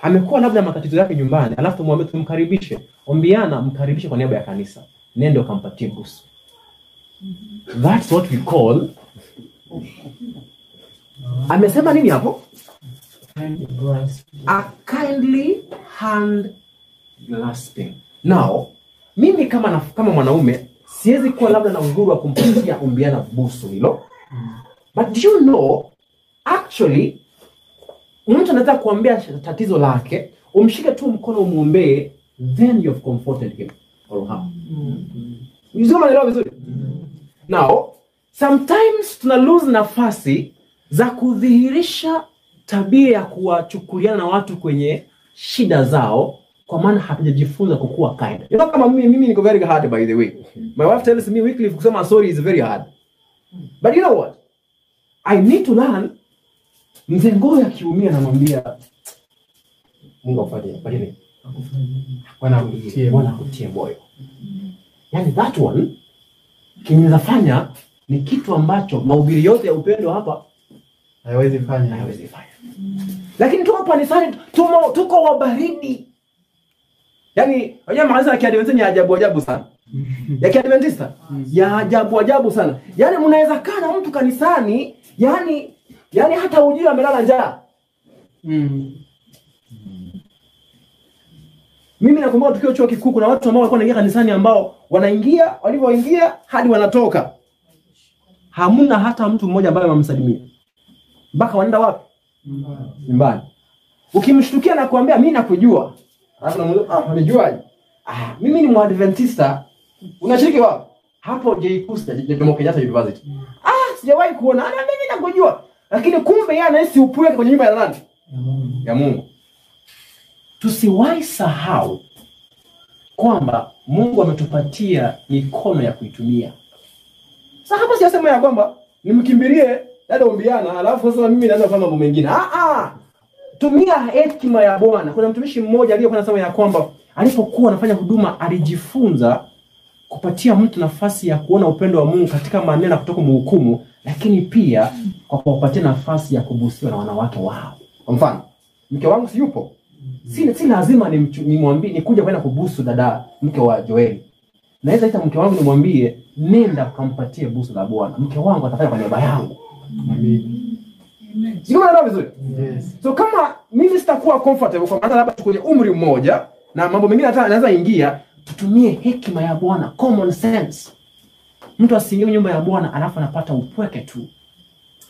amekuwa labda matatizo yake nyumbani, alafu tumwambie tumkaribishe. Ombiana, mkaribishe kwa niaba ya kanisa. Nenda ukampatie busu. That's what we call. Amesema nini hapo? A kindly hand grasping. Now, mimi kama mwanaume siwezi kuwa labda na uhuru wa kumpatia Ombiana busu hilo. But do you know, actually, mtu anataka kuambia tatizo lake, umshike tu mkono umuombee, then you've comforted him or her. Mzima naelewa vizuri? Now, sometimes tuna lose nafasi za kudhihirisha tabia ya kuwachukuliana na watu kwenye shida zao, kwa maana hatujajifunza kukua kind. You know, kama mimi niko very hard, by the way. My wife tells me weekly kusema sorry is very hard. But you know what? I need to learn. Mzee Ngoya akiumia namwambia Mungu afanye nini? Bwana akutie moyo. Yani that one kinawezafanya ni kitu ambacho mahubiri yote ya upendo hapa Haiwezi fanya. Lakini tuko kanisani tuko wabaridi. Yani wajua maana ya Kiadventista ni ajabu sana. Ya Kiadventista ya ajabu sana. Yani mnaweza kaa na mtu kanisani, yani hata ujui amelala njaa. Mimi nakumbuka tukio chuo kikuu, kuna watu ambao walikuwa wanaingia kanisani ambao walivyoingia hadi wanatoka. Hamuna hata mtu mmoja ambaye amemsalimia. Mpaka wanaenda wapi? Nyumbani. Ukimshtukia na kuambia mimi nakujua. Alafu namuuliza, unijuaje? Mimi ni Mwadventista. Unashiriki wapi? Hapo JKUSTA, Jomo Kenyatta University. Sijawahi kuona. Mimi nakujua. Lakini kumbe yeye anaishi upweke kwenye nyumba ya nani? Ya Mungu. Tusiwahi sahau kwamba Mungu ametupatia mikono ya kuitumia. Sasa hapa siyasema ya kwamba nimkimbilie dada Ombiana alafu sasa mimi naanza kufanya mambo mengine. Tumia hekima ya Bwana. Kuna mtumishi mmoja aliyekuwa anasema ya kwamba alipokuwa anafanya huduma alijifunza kupatia mtu nafasi ya kuona upendo wa Mungu katika maneno kutoka mhukumu, lakini pia kwa kuwapatia nafasi ya kubusiwa na wanawake wao. Kwa mfano, mke wangu si yupo. Si lazima nimwambie nikuja kwenda kubusu dada mke wa Joeli. Naweza ita mke wangu nimwambie nenda ukampatie busu la Bwana. Mke wangu atafanya kwa niaba yangu. Amen. Sio maana vizuri? Yes. So kama mimi sitakuwa comfortable kwa maana labda tuko kwenye umri mmoja na mambo mengine hata anaweza ingia, tutumie hekima ya Bwana, common sense. Mtu asiingie nyumba ya Bwana alafu anapata upweke tu.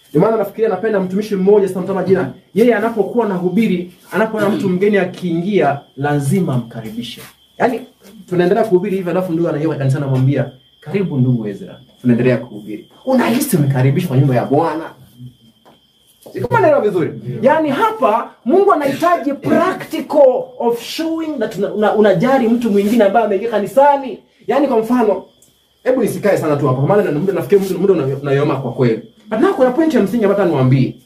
Ndio maana nafikiria napenda mtumishi mmoja sitamtaja jina. Yeye anapokuwa anahubiri, anapoona mtu mgeni akiingia, lazima amkaribishe. Yaani tunaendelea kuhubiri hivi alafu ndugu anayewa kanisani anamwambia, "Karibu ndugu Ezra." Tunaendelea kuhubiri. Unahisi umekaribishwa kwa nyumba ya Bwana? Sio kama neno vizuri. Yaani hapa Mungu anahitaji practical of showing that unajali mtu mwingine ambaye ameingia kanisani. Yaani kwa mfano, hebu nisikae sana tu hapa. Kwa maana muda nafikiri muda unayoma kwa kweli. But now kuna point ya msingi hapa niwaambie.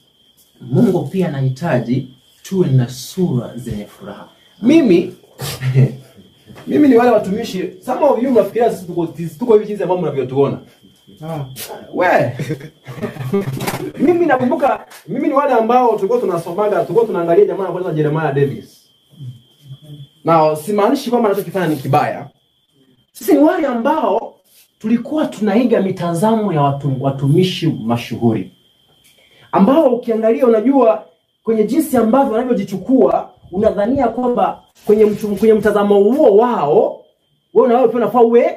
Mungu pia anahitaji tuwe na sura zenye furaha. Mimi ni wale watumishi, some of you mnafikiria sisi tuko hivi jinsi ambavyo mnavyotuona. Mimi nakumbuka, mimi ni wale ambao tulikuwa tunaangalia jamaa anaitwa Jeremiah Davis. Na simaanishi kwamba anachokifanya ni kibaya. Sisi ni wale ambao tulikuwa tunaiga mitazamo ya watumishi mashuhuri. Ambao ukiangalia unajua kwenye jinsi ambavyo wanavyojichukua, unadhania kwamba kwenye mtazamo huo wao, wewe na wewe pia unafaa uwe.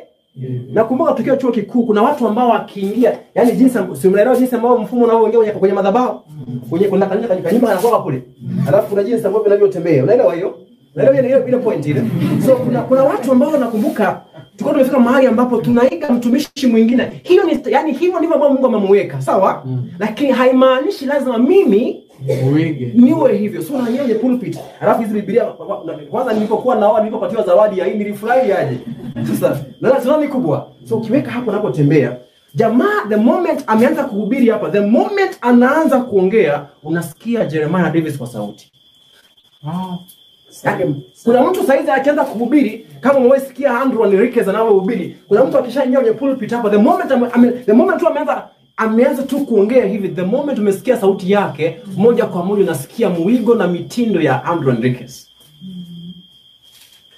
Nakumbuka tukiwa chuo kikuu kuna watu ambao wakiingia, yani jinsi ambao mfumo unaoongea kwenye madhabahu, kuna kanisa anakuwa kule. Alafu kuna jinsi ambavyo vinavyotembea. Unaelewa hiyo? Unaelewa ile point ile? So kuna watu ambao nakumbuka tulikuwa tumefika mahali ambapo tunaiga mtumishi mwingine. Hiyo ni yani hivyo ndivyo ambavyo Mungu amemweka, sawa? Lakini haimaanishi lazima mimi niwe hivyo. So na yeye pulpit. Alafu hizi Biblia kwanza nilipopatiwa zawadi ya hii nilifurahi aje. Sasa na ni kubwa. So ukiweka hapo unapotembea, jamaa the moment ameanza kuhubiri hapa, the moment anaanza kuongea, unasikia Jeremiah Davis kwa sauti. Kuna mtu saizi akianza kuhubiri kama umesikia Andrew Enriquez anavyohubiri, kuna mtu akishaingia kwenye pulpit hapa, the moment tu ameanza tu kuongea hivi, the moment umesikia sauti yake, moja kwa moja unasikia mwigo na mitindo ya Andrew Enriquez.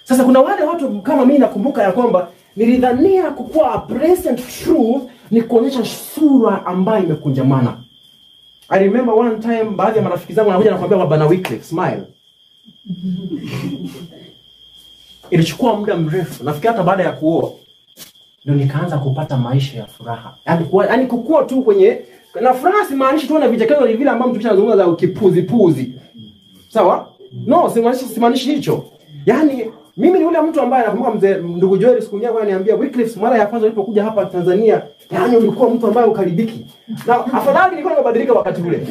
Sasa kuna wale watu kama mimi nakumbuka ya kwamba nilidhania kukuwa a present truth ni kuonyesha sura ambayo imekunjamana. I remember one time baadhi ya marafiki zangu wanakuja nakwambia Bwana Wycliffe smile. Ilichukua muda mrefu, nafikiri hata baada ya kuoa ndio nikaanza kupata maisha ya furaha. Yaani kukua tu kwenye na furaha simaanishi tu na vichekesho vile ambavyo tukishazungumza za ukipuzi. Sawa? No, simaanishi hicho. Yaani mimi ni yule mtu ambaye nakumbuka mzee ndugu Joel siku moja ananiambia Wycliffe mara ya kwanza ulipokuja hapa Tanzania, yaani ulikuwa mtu ambaye ukaribiki. Na afadhali nilikuwa nimebadilika wakati ule.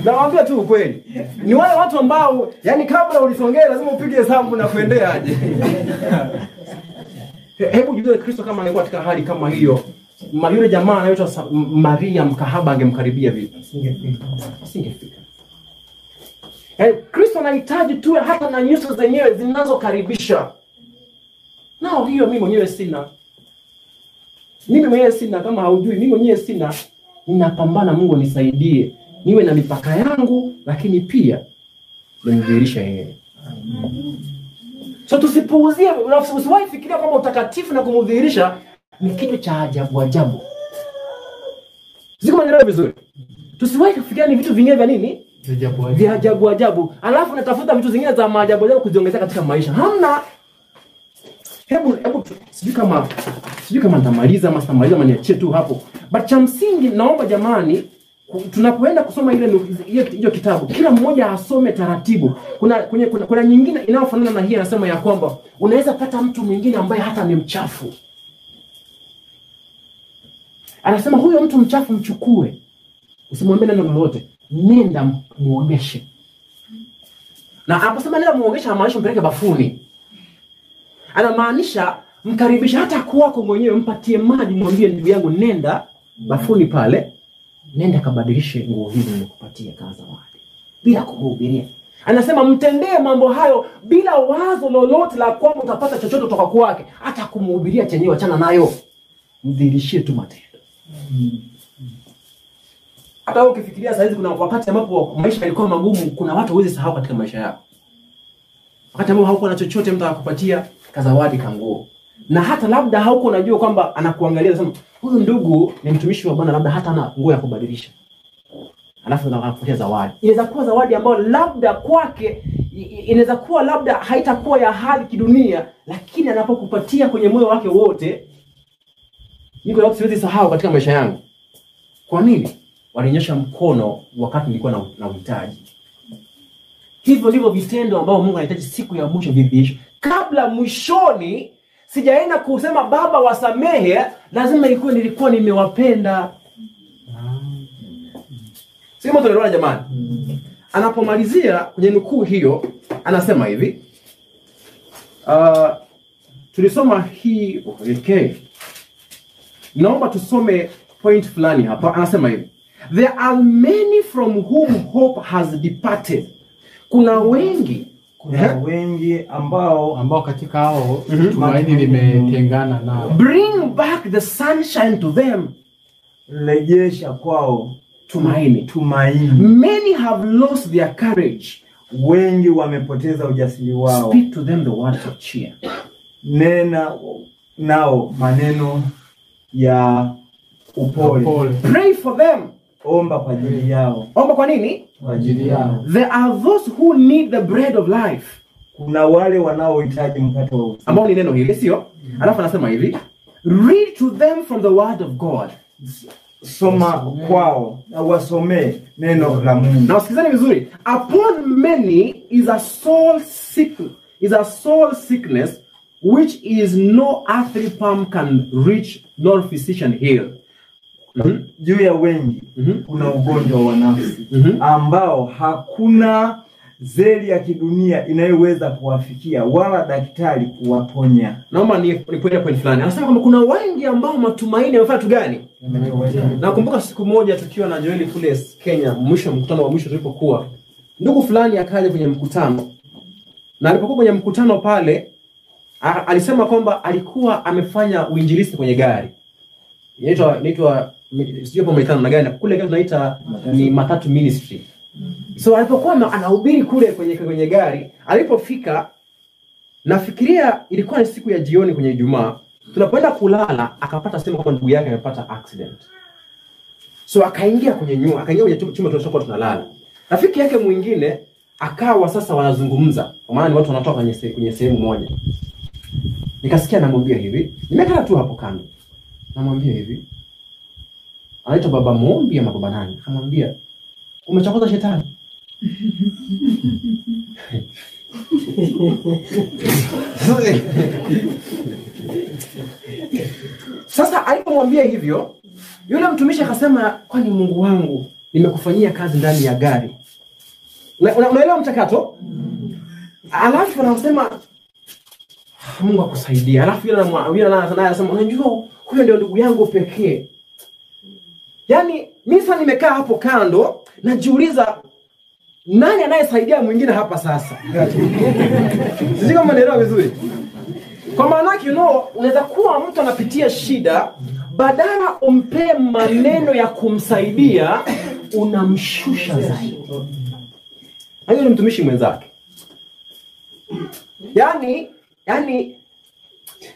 Nawaambia tu ukweli. Ni wale watu ambao yani kabla ulisongea lazima upige hesabu na kuendea aje. Hebu jua Kristo kama angekuwa katika hali kama hiyo, yule jamaa anaitwa Maria mkahaba angemkaribia vipi? Asingefika. Kristo anahitaji tu hata na nyuso zenyewe zinazokaribisha. Nao hiyo mimi mwenyewe sina. Kama haujui mimi mwenyewe sina. Ninapambana Mungu nisaidie. Niwe na mipaka yangu lakini pia nimdhihirisha yeye. So tusipuuzie, usiwahi fikiria kwamba utakatifu na kumdhihirisha ni kitu cha ajabu. Siko maneno vizuri. Tusiwahi kufikiria ni vitu vingine vya nini? Vya ajabu. Alafu natafuta vitu zingine za maajabu kuziongezea katika maisha. Hamna. Hebu sijui kama nitamaliza ama sitamaliza maniachie tu hapo. But cha msingi naomba jamani, tunapoenda kusoma hiyo kitabu, kila mmoja asome taratibu. Kuna nyingine inayofanana na hii anasema ya kwamba unaweza pata mtu mwingine ambaye hata ni mchafu. Anasema huyo mtu mchafu mchukue. Usimwambie neno lolote. Nenda muogeshe. Na anaposema nenda muogeshe anamaanisha mpeleke bafuni. Anamaanisha mkaribisha hata kwako mwenyewe, mpatie maji, mwambie ndugu yangu nenda bafuni pale. Nenda kabadilishe nguo hizi nikupatie kama zawadi. Bila kumhubiria. Anasema mtendee mambo hayo bila wazo lolote la kwamba utapata chochote kutoka kwake. Hata kumhubiria chenyewe achana nayo. Mdhihirishie tu matendo. Hata wewe ukifikiria saa hizi kuna wakati ambapo maisha yalikuwa magumu, kuna watu huwezi sahau katika maisha yako. Wakati ambapo hauko na chochote mtu akakupatia kazawadi kanguo. Na hata labda hauko unajua kwamba anakuangalia anasema huyu ndugu ni mtumishi wa Bwana, labda hata ana nguo ya kubadilisha. Alafu anakupatia zawadi. Inaweza kuwa zawadi ambayo labda kwake inaweza kuwa labda haitakuwa ya hali kidunia, lakini anapokupatia kwenye moyo wake wote, niko labda siwezi sahau katika maisha yangu. Kwa nini? Walinyosha mkono wakati nilikuwa na uhitaji. Hivyo ndivyo vitendo ambao Mungu anahitaji siku ya mwisho vidhihirisho. Kabla mwishoni sijaenda kusema Baba wasamehe, lazima nilikuwa nimewapenda. Sio mtu anaona jamani. Anapomalizia kwenye nukuu hiyo anasema hivi. Tulisoma hii okay. Naomba tusome point fulani hapa. Anasema hivi. There are many from whom hope has departed. Kuna wengi ambao katika hao tumaini limetengana nao. Bring back the sunshine to them. rejesha kwao tumaini. tumaini. Many have lost their courage. Wengi wamepoteza ujasiri wao. Speak to them the words of cheer. Nena nao maneno ya upole. Pray for them. Omba kwa ajili yao. Omba kwa nini? Kwa ajili yao. There are those who need the bread of life. Kuna wale wanaohitaji mkate wa uzima. Ambao ni neno hili, sio? Alafu anasema hivi, read to them from the word of God. Soma kwao na wasomee neno la Mungu. Na wasikizeni vizuri. Upon many is a soul sickness which is no earthly palm can reach nor physician heal. Juu ya wengi kuna ugonjwa wa nafsi ambao hakuna zeli ya kidunia inayoweza kuwafikia wala daktari kuwaponya. Naomba ni point fulani. Anasema kwamba kuna wengi ambao matumaini yamefanya tu gani? Nakumbuka siku moja tukiwa na Joeli kule Kenya, mkutano wa mwisho tulipokuwa. Ndugu fulani akaja kwenye mkutano. Na alipokuwa kwenye mkutano pale, alisema kwamba alikuwa amefanya uinjilisti kwenye gari. Inaitwa sio kwa Marekani na gani, kule gari tunaita ni matatu ministry. So alipokuwa anahubiri kule kwenye gari, alipofika, nafikiria ilikuwa ni siku ya jioni kwenye Ijumaa, tunapoenda kulala akapata sema kwamba ndugu yake amepata accident. So akaingia kwenye chumba tulichokuwa tunalala. Rafiki yake mwingine akawa sasa wanazungumza, kwa maana ni watu wanatoka kwenye sehemu moja. Nikasikia anamwambia hivi, nimekaa tu hapo kando. Namwambia hivi, anaitwa baba Muombi ama baba nani? Akamwambia, umechokoza shetani. Sasa alipomwambia hivyo, yule mtumishi akasema, kwani Mungu wangu, nimekufanyia kazi ndani ya gari. Unaelewa mchakato? Alafu anasema Mungu akusaidia. Alafu yule anasema, unajua huyo ndio ndugu yangu pekee. Yaani mimi sasa nimekaa hapo kando najiuliza nani anayesaidia mwingine hapa sasa? Sisi kama naelewa vizuri. Kwa maana yake unaweza kuwa mtu anapitia shida, badala umpe maneno ya kumsaidia, unamshusha zaidi. Hayo ni mtumishi mwenzake. Yaani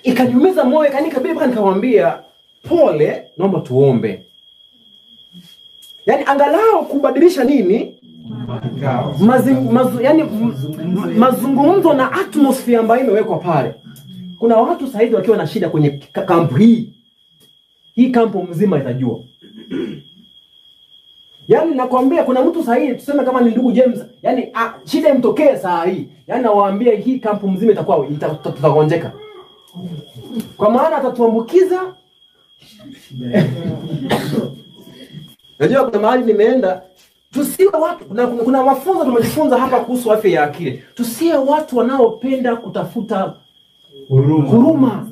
ikaniumiza moyo, kabisa nikamwambia, pole, naomba tuombe. Yaani angalau kubadilisha nini? Mazungumzo na atmosphere ambayo imewekwa pale. Kuna watu saizi wakiwa na shida kwenye kampu hii. Hii kampu mzima itajua. Yaani nakwambia kuna mtu saizi tuseme kama ni ndugu James, yaani shida imtokee saa hii. Yaani nawaambia hii kampu mzima itakuwa tutagonjeka. Kwa maana atatuambukiza. Najua kuna mahali nimeenda, tusiwe watu, kuna mafunzo tumejifunza hapa kuhusu afya ya akili. Tusiwe watu wanaopenda kutafuta huruma.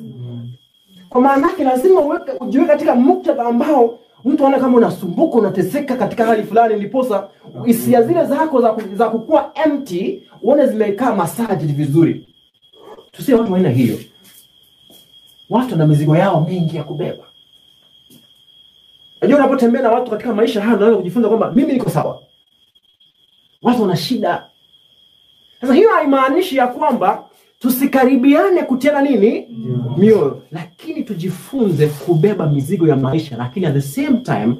Kwa maana yake lazima ujiwe katika muktadha ambao mtu anaona kama unasumbuka, unateseka katika hali fulani, ndiposa hisia zile zako za kukua empty uone zimekaa massage vizuri. Tusiwe watu aina hiyo. Watu na mizigo yao mingi ya kubeba. Unajua unapotembea na watu katika maisha haya unaanza kujifunza kwamba mimi niko sawa. Watu wana shida. Sasa hiyo haimaanishi ya kwamba tusikaribiane kutiana nini? Mioyo. Lakini tujifunze kubeba mizigo ya maisha, lakini at the same time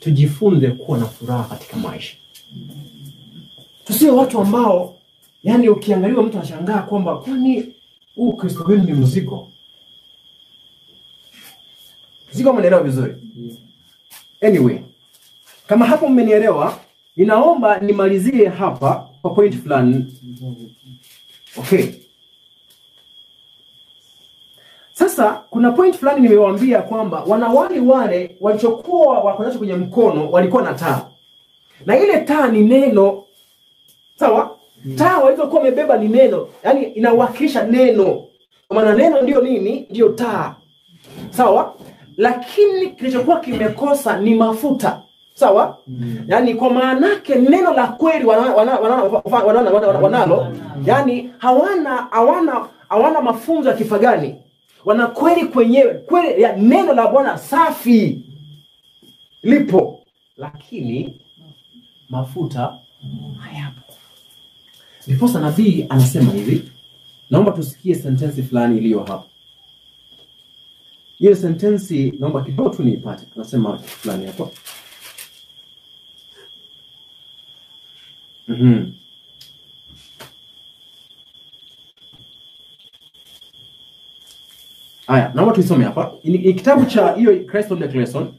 tujifunze kuwa na furaha katika maisha. Tusiwe watu ambao yani ukiangaliwa mtu anashangaa kwamba kwani Kristo wenu ni mzigo. Mzigo mnaelewa vizuri. Anyway, kama hapo mmenielewa, ninaomba nimalizie hapa kwa point fulani. Okay. Sasa kuna point fulani nimewaambia kwamba wanawali wale walichokuwa wanacho kwenye mkono walikuwa na taa. Na ile taa ni neno. Sawa? Taa walizokuwa wamebeba ni neno. Yaani inawakilisha neno. Kwa maana neno ndio nini? Ndio taa. Sawa? Lakini kilichokuwa kimekosa ni mafuta. Sawa? Yaani kwa maana yake neno la kweli wanalo, yaani hawana mafunzo ya kifagani. Wana kweli kwenyewe, kweli ya neno la Bwana safi. lipo, lakini mafuta hayapo. Ndiposa nabii anasema hivi, naomba tusikie sentensi fulani iliyo hapa. Hiyo sentensi naomba kidogo tu niipate. Tunasema fulani hapo. Haya, naomba tuisome hapa. Ni kitabu cha hiyo Christ Declaration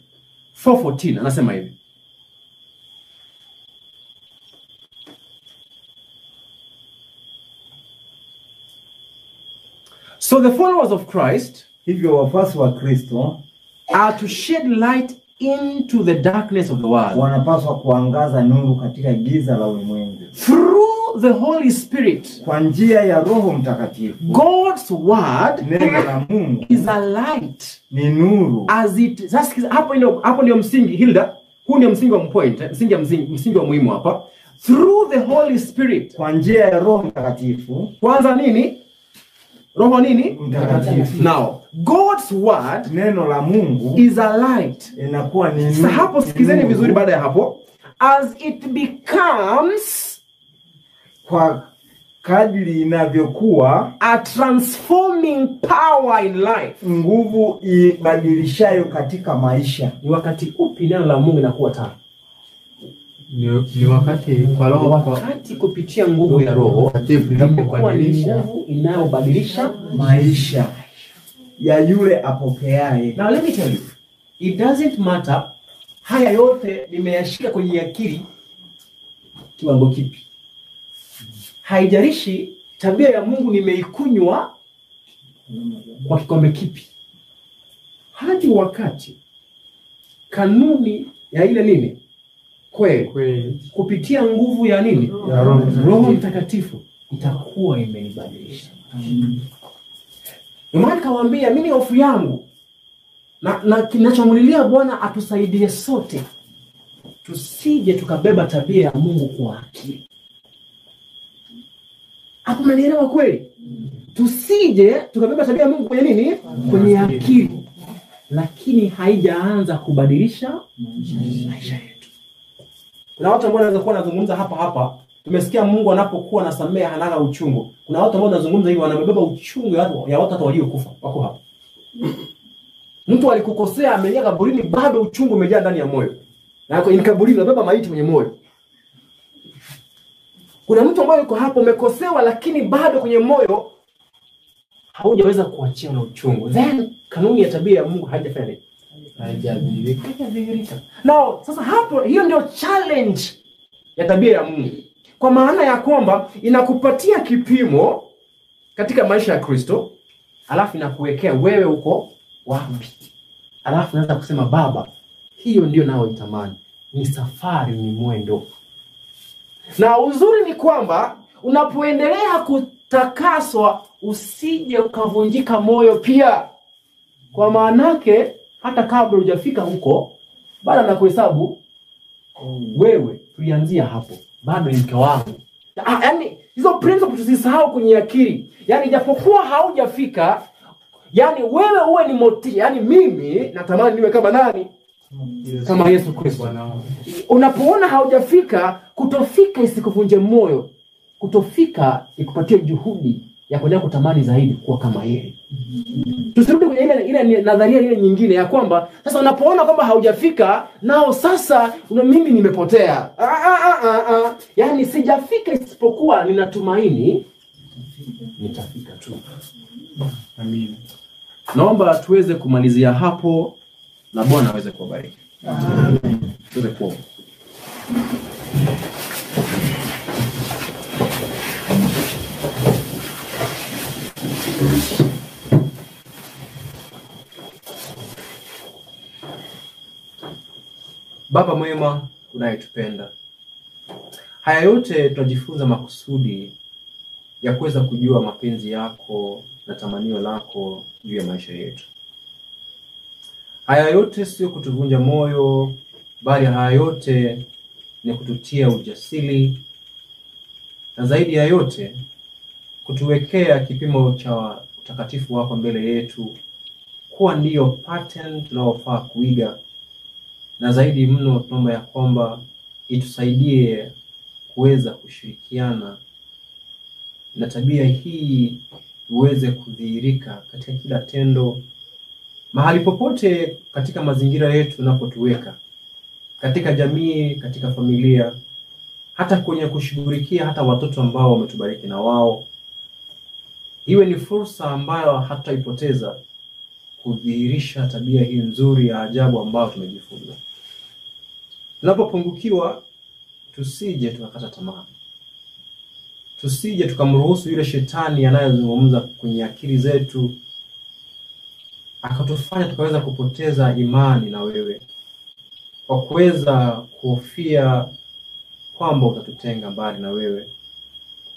4:14 anasema hivi. So the followers of Christ, hivyo wafuasi wa Kristo, are to shed light into the darkness of the world. Wanapaswa kuangaza nuru katika giza la ulimwengu. Through the Holy Spirit. Kwa njia ya Roho Mtakatifu. God's word, neno la Mungu, is a light. Ni nuru. As it, hapo ndio msingi Hilda. Huu ndio msingi wa point, msingi wa muhimu hapa. Through the Holy Spirit. Kwa njia ya Roho Mtakatifu. Kwanza nini? Roho nini? Mtakatifu. Now, God's word, neno la Mungu, is a light. Inakuwa ni nuru. Sasa hapo sikizeni vizuri baada ya hapo. As it becomes, kwa kadri inavyokuwa, a transforming power in life. Nguvu ibadilishayo katika maisha. Ni wakati upi neno la Mungu inakuwa taa? Ni wakati kwa Roho, wakati kupitia nguvu ya Roho inakuwa ni nguvu inayobadilisha maisha ya yule apokeaye. Now let me tell you, it doesn't matter haya yote nimeyashika kwenye akili kiwango kipi. Haijalishi tabia ya Mungu nimeikunywa kwa kikombe kipi. Hadi wakati kanuni ya ile nini? Kweli. Kupitia nguvu ya nini? Ya Roho Mtakatifu itakuwa imenibadilisha. Imani kawaambia mimi hofu yangu na kinachomulilia Bwana atusaidie sote tusije tukabeba tabia ya Mungu kwa akili. Hapo mnaelewa kweli? Tusije tukabeba tabia ya Mungu kwenye nini? Kwenye akili. Lakini haijaanza kubadilisha maisha yetu. Kuna watu ambao wanaweza kuwa wanazungumza hapa. Tumesikia Mungu anapokuwa anasamehe hana uchungu. Kuna watu ambao wanazungumza hivi wanabeba uchungu ya watu hata waliokufa wako hapa. Mtu alikukosea amelia kaburini bado uchungu umejaa ndani ya moyo. Na kwa kaburini unabeba maiti kwenye moyo. Kuna mtu ambaye yuko hapo umekosewa lakini bado kwenye moyo haujaweza kuachia na uchungu. Then kanuni ya tabia ya Mungu haijafanya nini? Haijadhihirika. Now, sasa hapo hiyo ndio challenge ya tabia ya Mungu. Kwa maana ya kwamba inakupatia kipimo katika maisha ya Kristo, alafu inakuwekea wewe uko wapi. Alafu unaanza kusema Baba, hiyo ndio nao itamani. Ni safari, ni mwendo. Na uzuri ni kwamba unapoendelea kutakaswa usije ukavunjika moyo pia. Kwa maanake hata kabla hujafika huko bado nakuhesabu wewe, tulianzia hapo. Bado ni mke wangu. Yaani hizo principles tusisahau kwenye akili. Yaani japokuwa haujafika, yaani wewe uwe ni motisha. Yaani mimi natamani niwe kama nani? Kama Yesu Kristo. Unapoona haujafika, kutofika isikuvunje moyo. Kutofika ikupatie juhudi ya kuendelea kutamani zaidi kuwa kama yeye. Tusirudi kwenye ile nadharia ile nyingine ya kwamba sasa unapoona kwamba haujafika nao sasa mimi nimepotea. Yaani sijafika isipokuwa ninatumaini nitafika tu. Amen. Naomba tuweze kumalizia hapo na Bwana aweze kubariki. Amen. Tuweze kuomba. Baba mwema unayetupenda, haya yote tutajifunza makusudi ya kuweza kujua mapenzi yako na tamanio lako juu ya maisha yetu. Haya yote sio kutuvunja moyo, bali haya yote ni kututia ujasiri, na zaidi ya yote kutuwekea kipimo cha utakatifu wako mbele yetu, kuwa ndiyo pattern tunaofaa kuiga na zaidi mno tunaomba ya kwamba itusaidie kuweza kushirikiana na tabia hii iweze kudhihirika katika kila tendo, mahali popote katika mazingira yetu tunapotuweka, katika jamii, katika familia, hata kwenye kushughulikia hata watoto ambao wametubariki na wao. Iwe ni fursa ambayo hataipoteza kudhihirisha tabia hii nzuri ya ajabu ambayo tumejifunza. Tunapopungukiwa, tusije tukakata tamaa. Tusije tukamruhusu yule shetani anayezungumza kwenye akili zetu akatufanya tukaweza kupoteza imani na wewe, kwa kuweza kuhofia kwamba utatutenga mbali na wewe.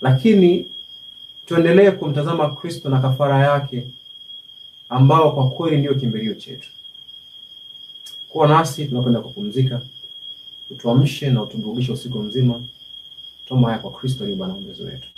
Lakini tuendelee kumtazama Kristo na kafara yake, ambao kwa kweli ndio kimbilio chetu. Kuwa nasi tunakwenda kupumzika, utuamshe na utuburudishe usiku mzima. Toma haya kwa Kristo ni Bwana wetu.